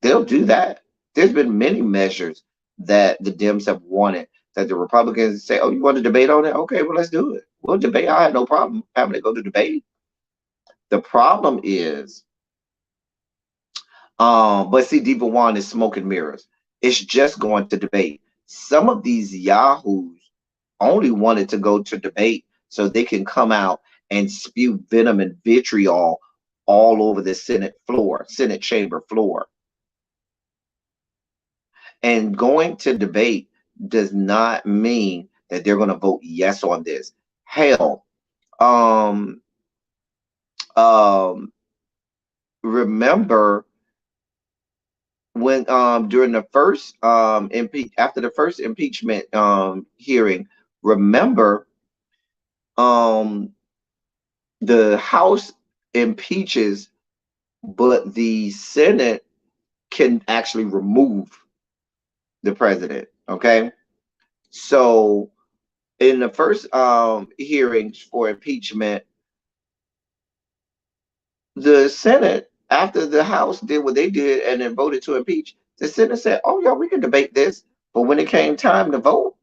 Speaker 1: They'll do that. There's been many measures that the Dems have wanted that the Republicans say, "Oh, you want to debate on it? Okay, well, let's do it. We'll debate. I have no problem having to go to debate." The problem is, but see, Diva One is smoke and mirrors. It's just going to debate. Some of these yahoos only wanted to go to debate so they can come out and spew venom and vitriol all over the Senate chamber floor. And going to debate does not mean that they're going to vote yes on this. Hell, um, um, remember when during the first after the first impeachment hearing, remember um the House impeaches but the Senate can actually remove the president. Okay, so in the first hearings for impeachment, the Senate, after the House did what they did and then voted to impeach, the Senate said, "Oh yeah, we can debate this." But when it came time to vote,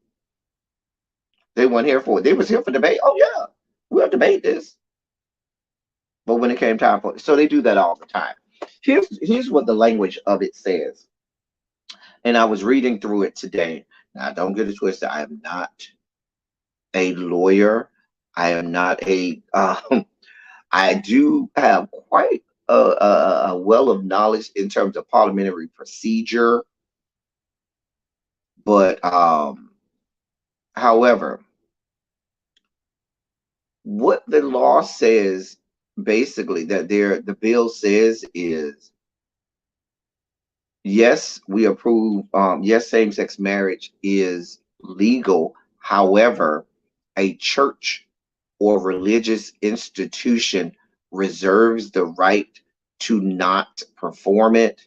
Speaker 1: they weren't here for it. They was here for debate. Oh yeah, we'll debate this. But when it came time for it, so they do that all the time. Here's what the language of it says. And I was reading through it today. Now, don't get it twisted. I am not a lawyer. I am not a. I do have quite a well of knowledge in terms of parliamentary procedure, but however, what the law says basically that the bill says is yes, we approve. Yes, same-sex marriage is legal. However, a church or religious institution reserves the right to not perform it,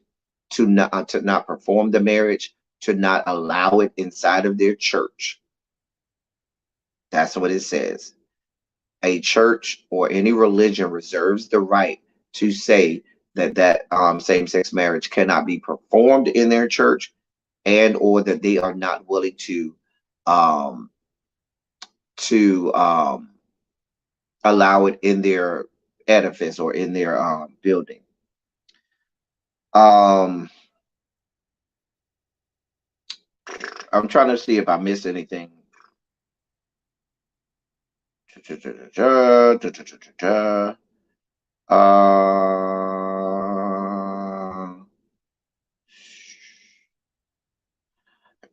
Speaker 1: to not perform the marriage, to not allow it inside of their church. That's what it says. A church or any religion reserves the right to say that same-sex marriage cannot be performed in their church, and or that they are not willing um, to allow it in their edifice or in their building. Um, I'm trying to see if I missed anything.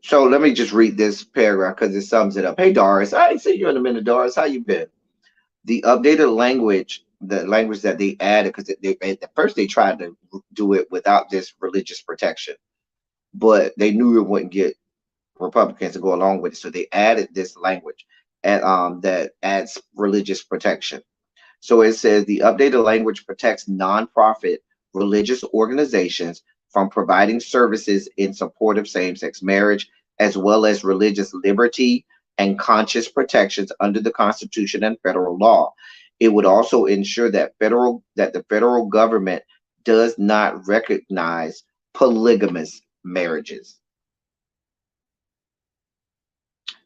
Speaker 1: So let me just read this paragraph because it sums it up. Hey Doris, I ain't seen you in a minute, Doris. How you been? The updated language, the language that they added, because at first they tried to do it without this religious protection, but they knew it wouldn't get Republicans to go along with it, so they added this language and that adds religious protection. So it says the updated language protects nonprofit religious organizations from providing services in support of same-sex marriage, as well as religious liberty and conscience protections under the Constitution and federal law. It would also ensure that the federal government does not recognize polygamous marriages.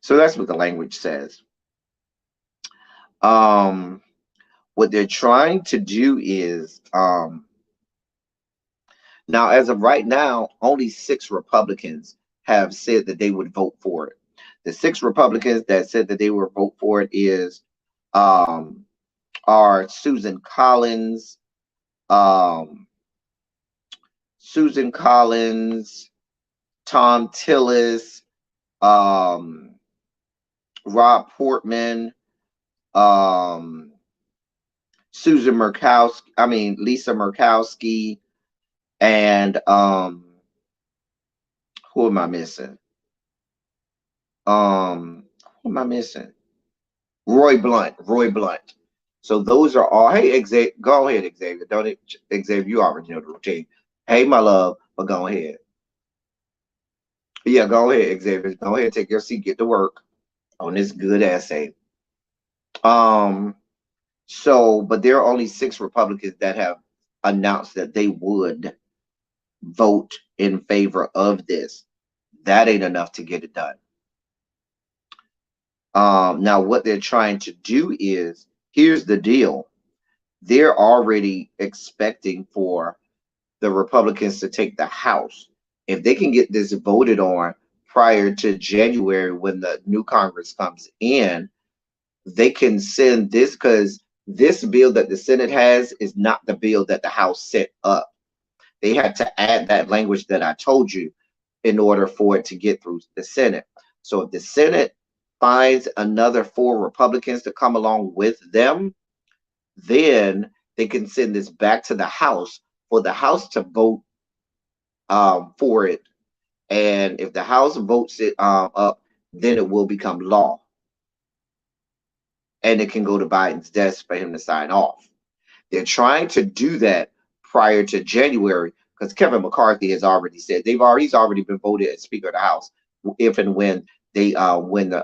Speaker 1: So that's what the language says. What they're trying to do is now, as of right now, only 6 Republicans have said that they would vote for it. The 6 Republicans that said that they would vote for it um, are um, Susan Collins, Tom Tillis, um, Rob Portman, um, Susan Murkowski. I mean Lisa Murkowski, and who am I missing? Who am I missing? Roy Blunt. Roy Blunt. So those are all. Hey, Xavier, go ahead, Xavier. Don't it, Xavier? You already know the routine. Hey, my love, but go ahead. Yeah, go ahead, Xavier. Go ahead, take your seat, get to work on this good essay. So, but there are only 6 Republicans that have announced that they would vote in favor of this. That ain't enough to get it done. Now, what they're trying to do is, here's the deal. They're already expecting for the Republicans to take the House. If they can get this voted on prior to January when the new Congress comes in, they can send this, because this bill that the Senate has is not the bill that the House set up. They had to add that language that I told you in order for it to get through the Senate. So if the Senate finds another 4 Republicans to come along with them, then they can send this back to the House for the House to vote for it. And if the House votes it up, then it will become law. And it can go to Biden's desk for him to sign off. They're trying to do that prior to January, because Kevin McCarthy has already said he's already been voted as Speaker of the House if and when they win the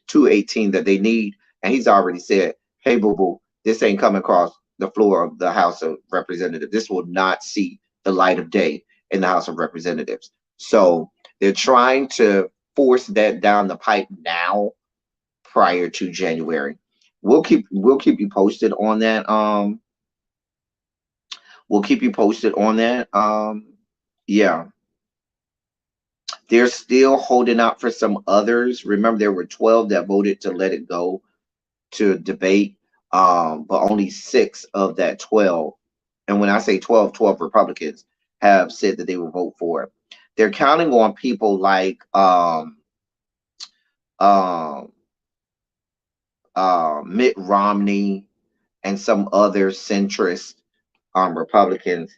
Speaker 1: 218 that they need, and he's already said, "Hey, boo boo, this ain't coming across the floor of the House of Representatives. This will not see the light of day in the House of Representatives." So they're trying to force that down the pipe now, prior to January. We'll keep you posted on that. We'll keep you posted on that. Yeah, they're still holding out for some others. Remember, there were 12 that voted to let it go to debate, but only 6 of that 12, and when I say 12, 12 Republicans have said that they will vote for it. They're counting on people like um, Mitt Romney and some other centrist Republicans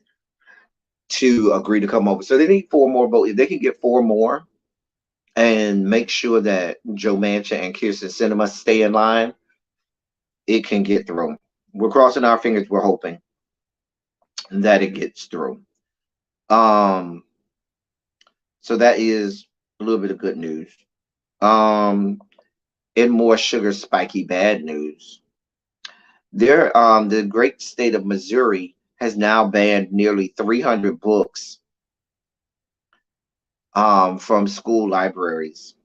Speaker 1: to agree to come over. So they need 4 more votes. If they can get 4 more and make sure that Joe Manchin and Kirsten Sinema stay in line, it can get through. We're crossing our fingers. We're hoping that it gets through. So that is a little bit of good news. In more sugar spiky bad news, the great state of Missouri has now banned nearly 300 books from school libraries.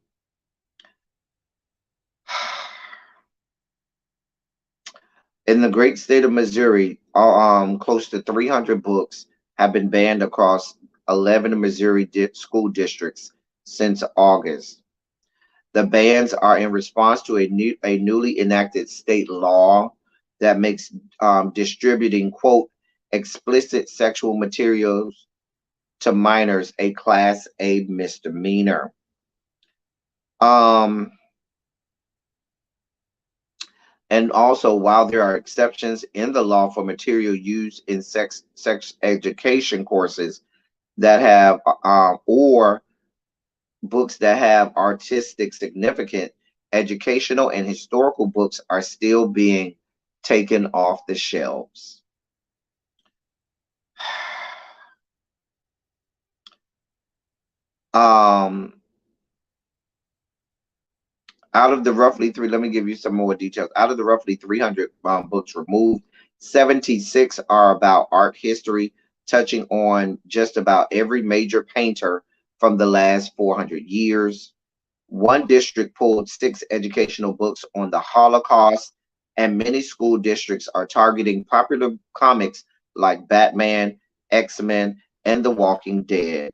Speaker 1: In the great state of Missouri, close to 300 books have been banned across 11 Missouri school districts since August. The bans are in response to a newly enacted state law that makes distributing, quote, explicit sexual materials to minors a Class A misdemeanor. And also, while there are exceptions in the law for material used in sex education courses that have or books that have artistic significance, educational and historical books are still being taken off the shelves. Out of the roughly let me give you some more details. Out of the roughly 300 books removed, 76 are about art history, touching on just about every major painter from the last 400 years. One district pulled 6 educational books on the Holocaust, and many school districts are targeting popular comics like Batman, X-Men, and The Walking Dead.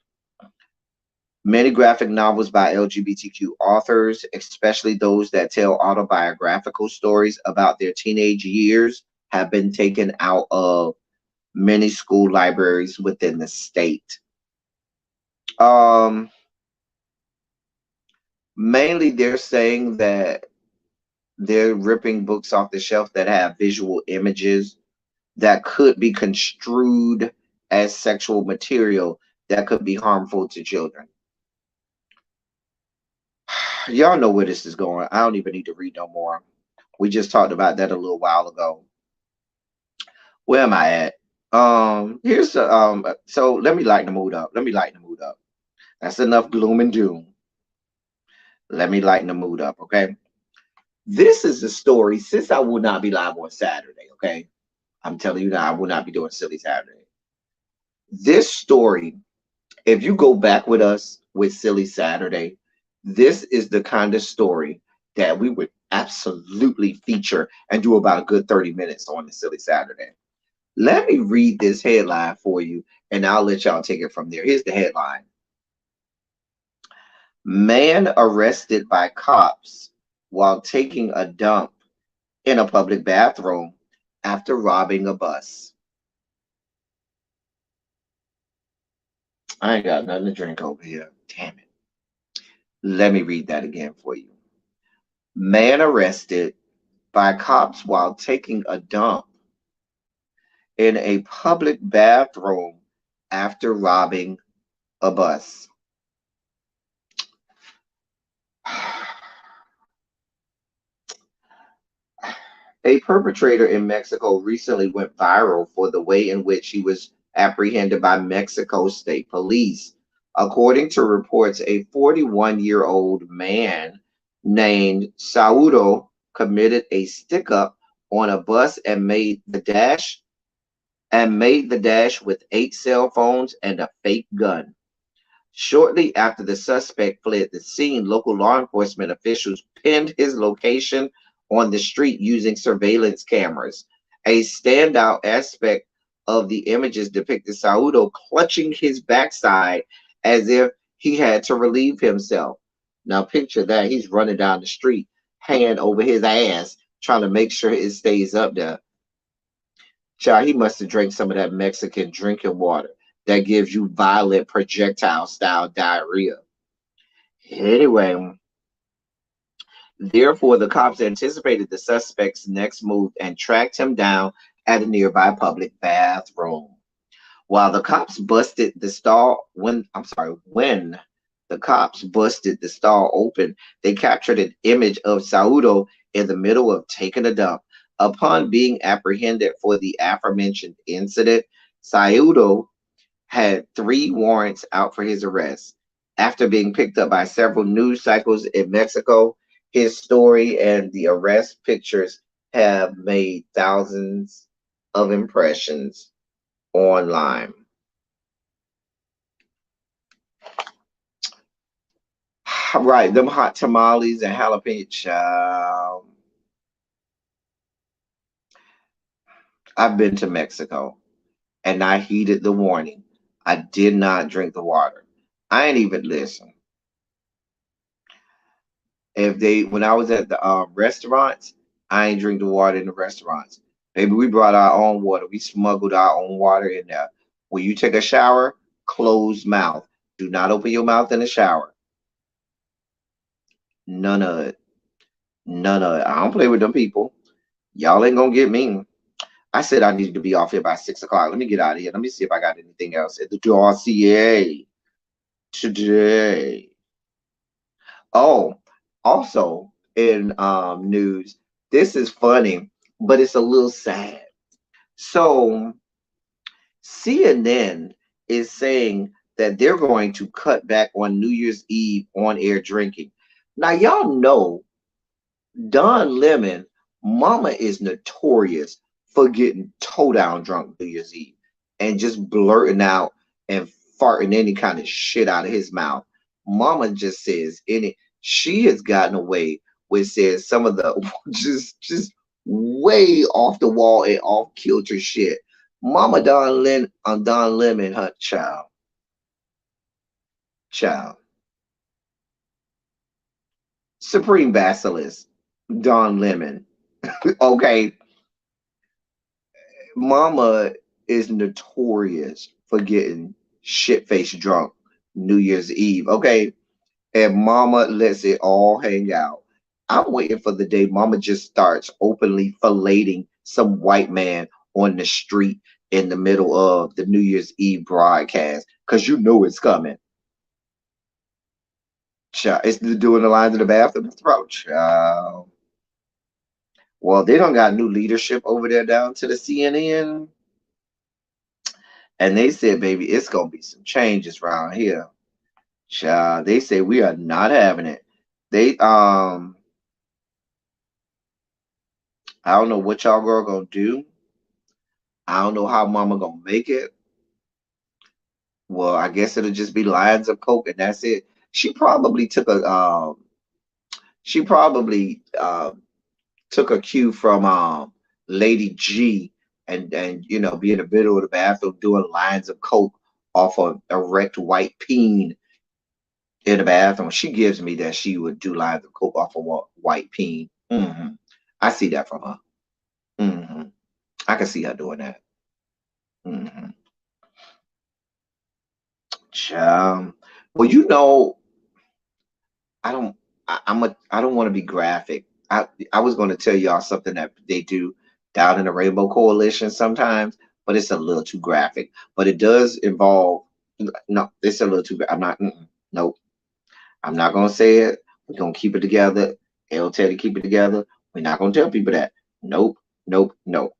Speaker 1: Many graphic novels by LGBTQ authors, especially those that tell autobiographical stories about their teenage years, have been taken out of many school libraries within the state. Mainly, they're saying that they're ripping books off the shelf that have visual images that could be construed as sexual material that could be harmful to children. Y'all know where this is going. I don't even need to read no more. We just talked about that a little while ago. Where am I at? Here's the so let me lighten the mood up. That's enough gloom and doom. Let me lighten the mood up, okay? This is the story. Since I will not be live on Saturday, okay? I'm telling you now, I will not be doing Silly Saturday. This story, if you go back with us with Silly Saturday, this is the kind of story that we would absolutely feature and do about a good 30 minutes on the Silly Saturday. Let me read this headline for you, and I'll let y'all take it from there. Here's the headline. Man arrested by cops while taking a dump in a public bathroom after robbing a bus. I ain't got nothing to drink over here. Damn it. Let me read that again for you. Man arrested by cops while taking a dump in a public bathroom after robbing a bus. A perpetrator in Mexico recently went viral for the way in which he was apprehended by Mexico State Police. According to reports, a 41-year-old man named Saudo committed a stick up on a bus and made the dash with 8 cell phones and a fake gun. Shortly after the suspect fled the scene, local law enforcement officials pinned his location on the street using surveillance cameras. A standout aspect of the images depicted Saudo clutching his backside as if he had to relieve himself. Now, picture that. He's running down the street, hand over his ass, trying to make sure it stays up there. Child, he must have drank some of that Mexican drinking water that gives you violent projectile style diarrhea. Anyway, therefore, the cops anticipated the suspect's next move and tracked him down at a nearby public bathroom. While the cops busted the stall when the cops busted the stall open, they captured an image of Saudo in the middle of taking a dump. Upon being apprehended for the aforementioned incident, Saudo had 3 warrants out for his arrest. After being picked up by several news cycles in Mexico, his story and the arrest pictures have made thousands of impressions online. Right, them hot tamales and jalapeno. Child. I've been to Mexico and I heeded the warning. I did not drink the water. I ain't even listen. If they when I was at the restaurants, I ain't drink the water in the restaurants. Maybe we brought our own water. We smuggled our own water in there. When you take a shower, closed mouth. Do not open your mouth in the shower. None of it. None of it. I don't play with them people. Y'all ain't gonna get me. I said I needed to be off here by 6 o'clock. Let me get out of here. Let me see if I got anything else at the dossier today. Oh, also in news, this is funny, but it's a little sad. So CNN is saying that they're going to cut back on New Year's Eve on air drinking. Now, y'all know Don Lemon, Mama is notorious for getting toe down drunk New Year's Eve and just blurting out and farting any kind of shit out of his mouth. Mama just says any. She has gotten away with saying some of the just way off the wall and off kilter shit. Mama Don Lemon, her child, Supreme Basilisk, Don Lemon. Okay, Mama is notorious for getting shit faced drunk New Year's Eve. Okay, and Mama lets it all hang out. I'm waiting for the day Mama just starts openly filleting some white man on the street in the middle of the New Year's Eve broadcast, because you know it's coming. Child, it's doing the lines in the bathroom. That's the problem. Child. Well, they don't got new leadership over there down to the CNN. And they said, baby, it's gonna be some changes around here. Child, they say we are not having it. They I don't know what y'all girl gonna do. I don't know how mama gonna make it. Well, I guess it'll just be lines of coke and that's it. She probably took a cue from Lady G and be in the middle of the bathroom doing lines of coke off of erect white peen in the bathroom. She gives me that she would do lines of coke off of white peen. I see that from her. I can see her doing that. Well, I don't. I don't want to be graphic. I was going to tell y'all something that they do down in the Rainbow Coalition sometimes, but it's a little too graphic. But it does involve. No, it's a little too. I'm not. Nope. I'm not going to say it. We're going to keep it together. L tell to keep it together. We're not going to tell people that. Nope, nope, nope.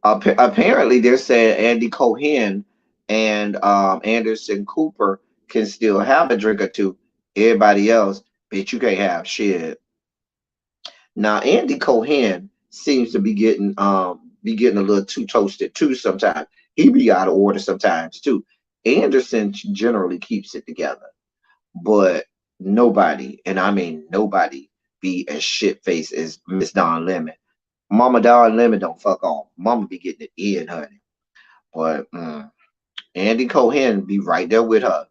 Speaker 1: Apparently, they're saying Andy Cohen and Anderson Cooper can still have a drink or two. Everybody else, bitch, you can't have shit. Now, Andy Cohen seems to be getting a little too toasted too sometimes. He be out of order sometimes too. Anderson generally keeps it together, but nobody, and I mean nobody, be as shit faced as Miss Don Lemon. Mama Don Lemon don't fuck off. Mama be getting it in, honey. But Andy Cohen be right there with her.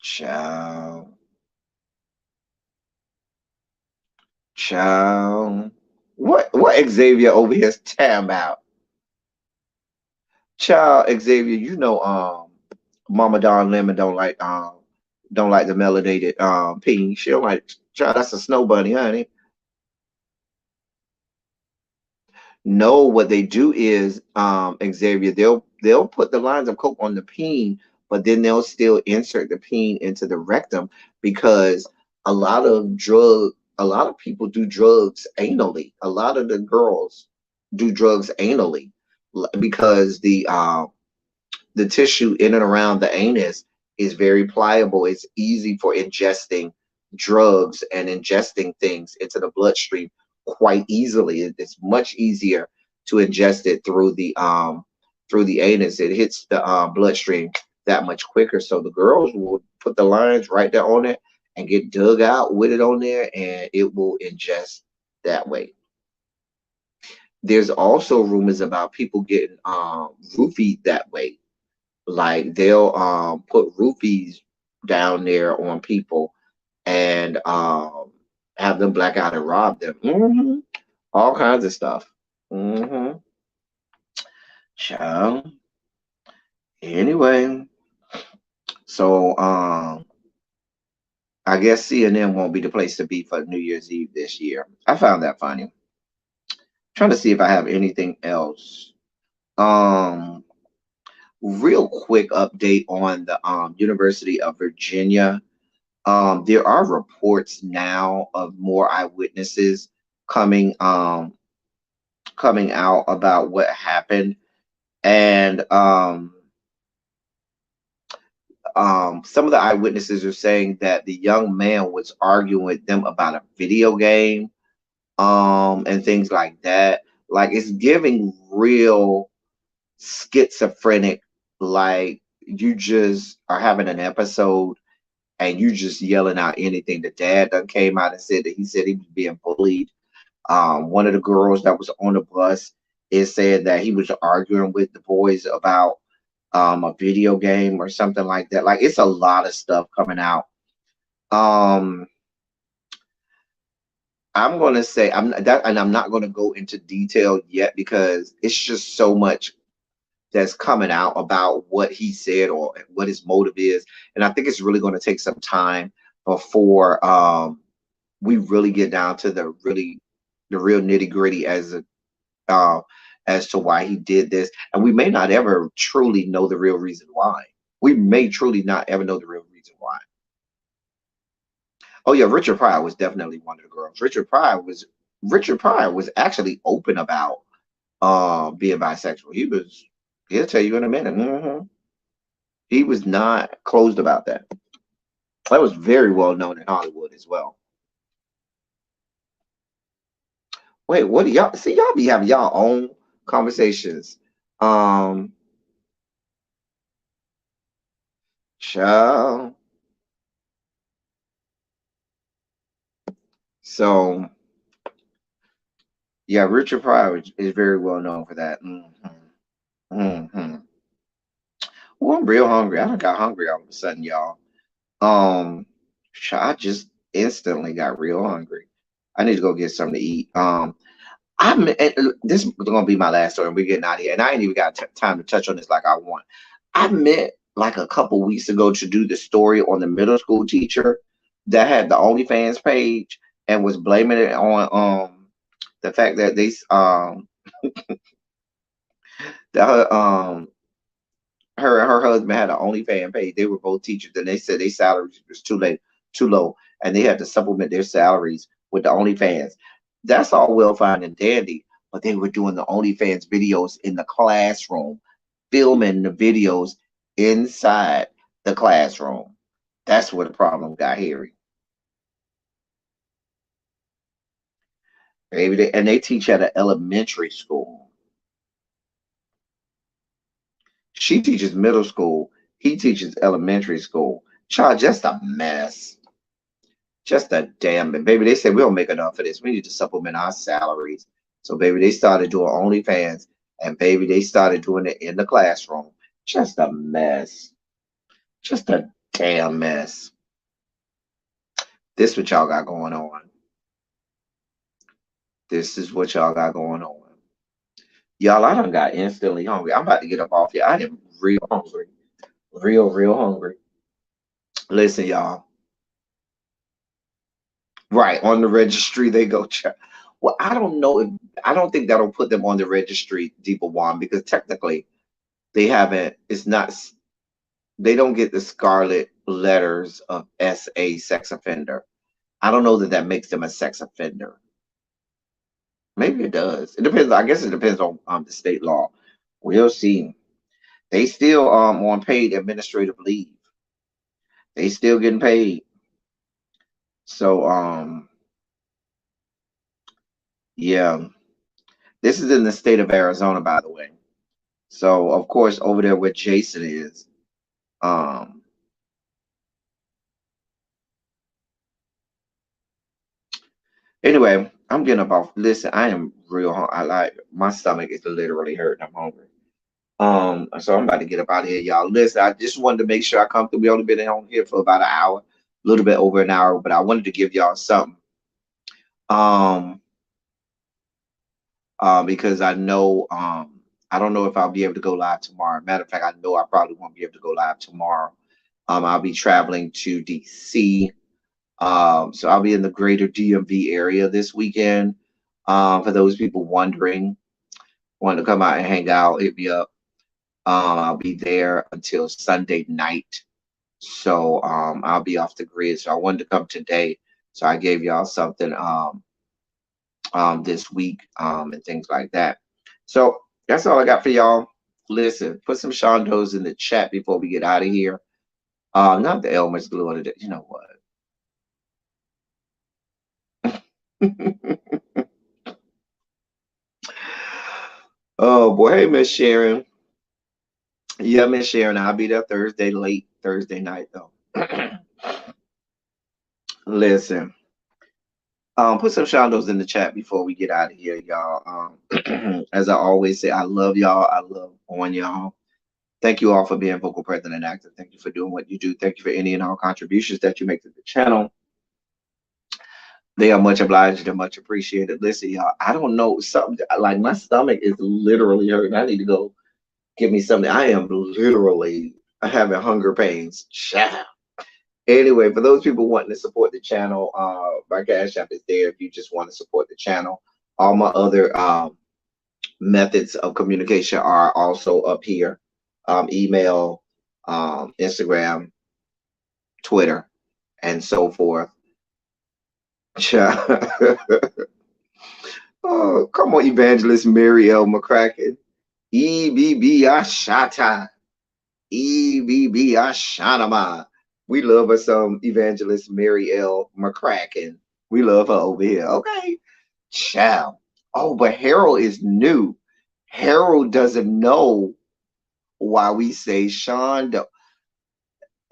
Speaker 1: Child, child. What Xavier over here is talking about? Child Xavier, you know Mama Don Lemon don't like the melanated pink. She don't like child, that's a snow bunny, honey. No, what they do is, Xavier, they'll put the lines of coke on the peen, but then they'll still insert the peen into the rectum because a lot of people do drugs anally. A lot of the girls do drugs anally because the tissue in and around the anus is very pliable. It's easy for ingesting drugs and ingesting things into the bloodstream quite easily. It's much easier to ingest it through the anus. It hits the bloodstream that much quicker. So the girls will put the lines right there on it and get dug out with it on there, and it will ingest that way. There's also rumors about people getting roofied that way, like they'll put roofies down there on people and have them black out and rob them. All kinds of stuff. hmm Child. Anyway, so I guess CNN won't be the place to be for New Year's Eve this year. I found that funny. Trying to see if I have anything else. Um, Real quick update on the University of Virginia. There are reports now of more eyewitnesses coming coming out about what happened, and some of the eyewitnesses are saying that the young man was arguing with them about a video game, and things like that. Like it's giving real schizophrenic, like you just are having an episode and you just yelling out anything. The dad done came out and said that he said he was being bullied. One of the girls that was on the bus is said that he was arguing with the boys about a video game or something like that. Like it's a lot of stuff coming out. Um, I'm gonna say I'm that, and I'm not gonna go into detail yet because it's just so much that's coming out about what he said or what his motive is, and I think it's really going to take some time before we really get down to the real nitty gritty uh, as to why he did this, and we may not ever truly know the real reason why. We may truly not ever know the real reason why. Oh yeah, Richard Pryor was definitely one of the girls. Richard Pryor was actually open about being bisexual. He'll tell you in a minute. He was not closed about that. That was very well known in Hollywood as well. Wait, what do y'all see? Y'all be having y'all own conversations. Um, Child. So yeah, Richard Pryor is very well known for that. Hmm Well, I'm real hungry. I done got hungry all of a sudden, y'all. Um, I just instantly got real hungry. I need to go get something to eat. This is gonna be my last story. And we're getting out of here, and I ain't even got time to touch on this like I want. I met like a couple weeks ago to do the story on the middle school teacher that had the OnlyFans page and was blaming it on the fact that they that her Her and her husband had an OnlyFans page. They were both teachers, and they said their salaries was too low, and they had to supplement their salaries with the OnlyFans. That's all well fine and dandy, but they were doing the OnlyFans videos in the classroom, filming the videos inside the classroom. That's where the problem got hairy. And they teach at an elementary school. She teaches middle school. He teaches elementary school. Child, just a mess. Just a damn it. Baby, they said we don't make enough for this. We need to supplement our salaries. So, baby, they started doing OnlyFans. And, baby, they started doing it in the classroom. Just a mess. Just a damn mess. This what y'all got going on. This is what y'all got going on. Y'all, I done got instantly hungry. I'm about to get up off here. I am real hungry. Real hungry. Listen, y'all. Right, on the registry they go check. Well, I don't know if I don't think that'll put them on the registry, Deepa One, because technically they haven't, it's not, they don't get the scarlet letters of SA sex offender. I don't know that that makes them a sex offender. Maybe it does. It depends. I guess it depends on the state law. We'll see. They still on paid administrative leave. They still getting paid. So yeah. This is in the state of Arizona, by the way. So of course over there where Jason is, um anyway, I'm getting up off. Listen, I am real hungry. I like my stomach is literally hurting. I'm hungry. So I'm about to get up out of here, y'all. Listen, I just wanted to make sure I come through. We only been on here for about an hour, a little bit over an hour, but I wanted to give y'all something. Um, because I don't know if I'll be able to go live tomorrow. Matter of fact, I know I probably won't be able to go live tomorrow. I'll be traveling to DC. So I'll be in the greater DMV area this weekend. For those people wondering, want to come out and hang out, hit me up. I'll be there until Sunday night. So I'll be off the grid. So I wanted to come today. So I gave y'all something this week and things like that. So that's all I got for y'all. Listen, put some Shondos in the chat before we get out of here. Not the Elmer's glue on it. You know what? Oh boy, hey Miss Sharon. Yeah, Miss Sharon, I'll be there late Thursday night though. Listen, put some Shondos in the chat before we get out of here, y'all. As I always say, I love y'all. I love on y'all. Thank you all for being vocal, present, and active. Thank you for doing what you do. Thank you for any and all contributions that you make to the channel. They are much obliged and much appreciated. Listen, y'all, I don't know something like my stomach is literally hurting. I need to go get me something. I am literally having hunger pains. Child. Anyway, for those people wanting to support the channel, my Cash App is there if you just want to support the channel. All my other methods of communication are also up here. Email, Instagram, Twitter, and so forth. Oh, come on, Evangelist Mary L. McCracken. EBB Ashata. EBB Ashanama. We love us some Evangelist Mary L. McCracken. We love her over here. Okay. Ciao. Oh, but Harold is new. Harold doesn't know why we say Shondo.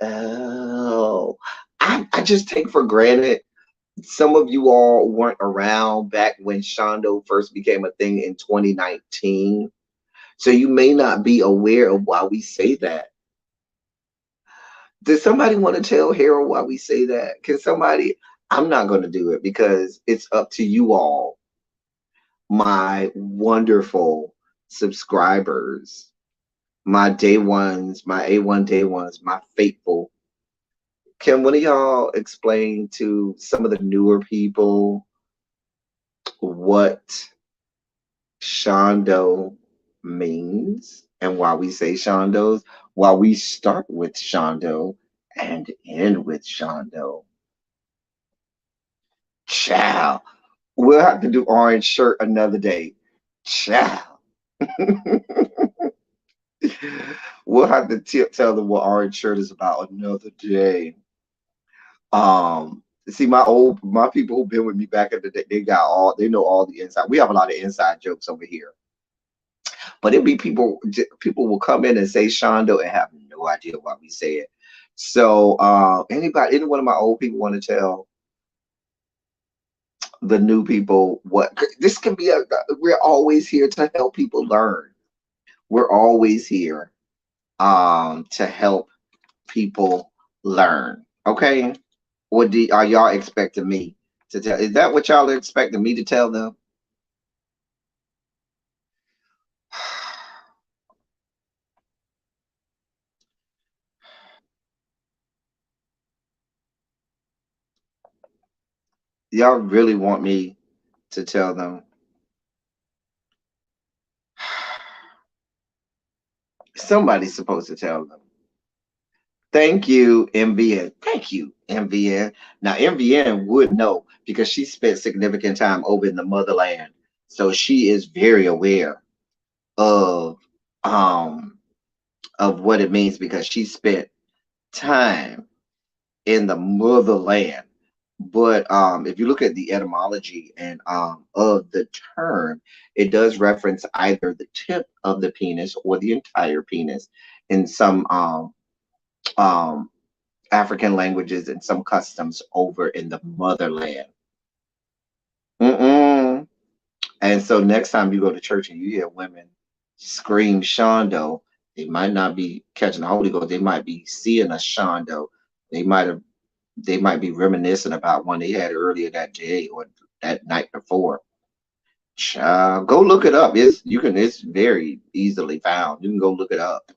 Speaker 1: Oh, I just take for granted some of you all weren't around back when Shondo first became a thing in 2019. So you may not be aware of why we say that. Does somebody want to tell Harold why we say that? Can somebody? I'm not going to do it because it's up to you all, my wonderful subscribers, my day ones, my A1 day ones, my faithful. Can one of y'all explain to some of the newer people what Shondo means? And why we say Shondos, why we start with Shondo and end with Shondo. Ciao. We'll have to do orange shirt another day. Ciao. We'll have to tell them what orange shirt is about another day. See, my people who've been with me back in the day, they know all the inside. We have a lot of inside jokes over here. But it'd be people will come in and say Shondo and have no idea why we say it. So any one of my old people want to tell the new people what this can be we're always here to help people learn. We're always here to help people learn. Okay? What are y'all expecting me to tell? Is that what y'all are expecting me to tell them? Y'all really want me to tell them? Somebody's supposed to tell them. Thank you, MVN. Thank you, MVN. Now, MVN would know because she spent significant time over in the motherland. So she is very aware of um what it means because she spent time in the motherland. But if you look at the etymology and of the term, it does reference either the tip of the penis or the entire penis in some um African languages and some customs over in the motherland. Mm-mm. And so next time you go to church and you hear women scream Shondo, they might not be catching the Holy Ghost. They might be seeing a Shondo. They might have they might be reminiscing about one they had earlier that day or that night before. Child, go look it up. It's very easily found. You can go look it up.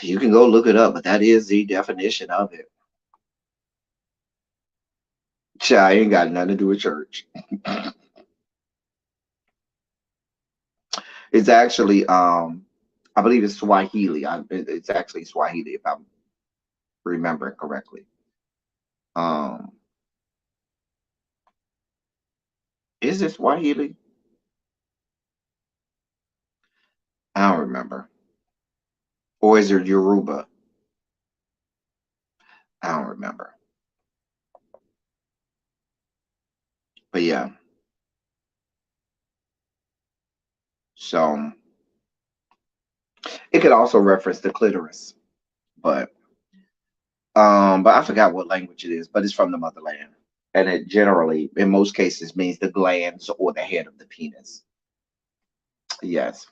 Speaker 1: You can go look it up, but that is the definition of it. Child, ain't got nothing to do with church. It's actually I believe it's Swahili. It's actually Swahili if I'm remembering correctly. Um is it Swahili? I don't remember. Or is it Yoruba? I don't remember. But yeah. So it could also reference the clitoris, but but I forgot what language it is, but it's from the motherland. And it generally, in most cases, means the glands or the head of the penis. Yes.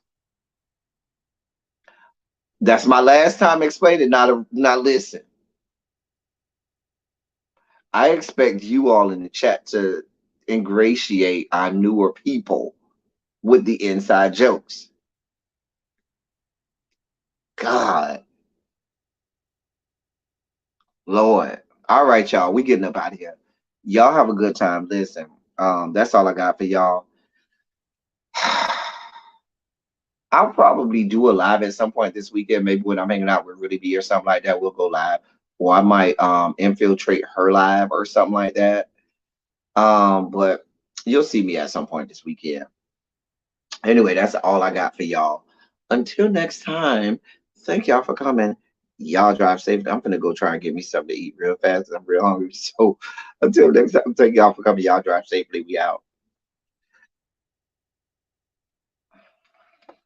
Speaker 1: That's my last time explaining, not listen. I expect you all in the chat to ingratiate our newer people with the inside jokes. God, Lord. All right, y'all. We getting up out of here. Y'all have a good time. Listen, that's all I got for y'all. I'll probably do a live at some point this weekend. Maybe when I'm hanging out with Really B or something like that, we'll go live. Or I might infiltrate her live or something like that. But you'll see me at some point this weekend. Anyway, that's all I got for y'all. Until next time, thank y'all for coming. Y'all drive safe. I'm gonna go try and get me something to eat real fast. I'm real hungry. So until next time, thank y'all for coming. Y'all drive safely. We out.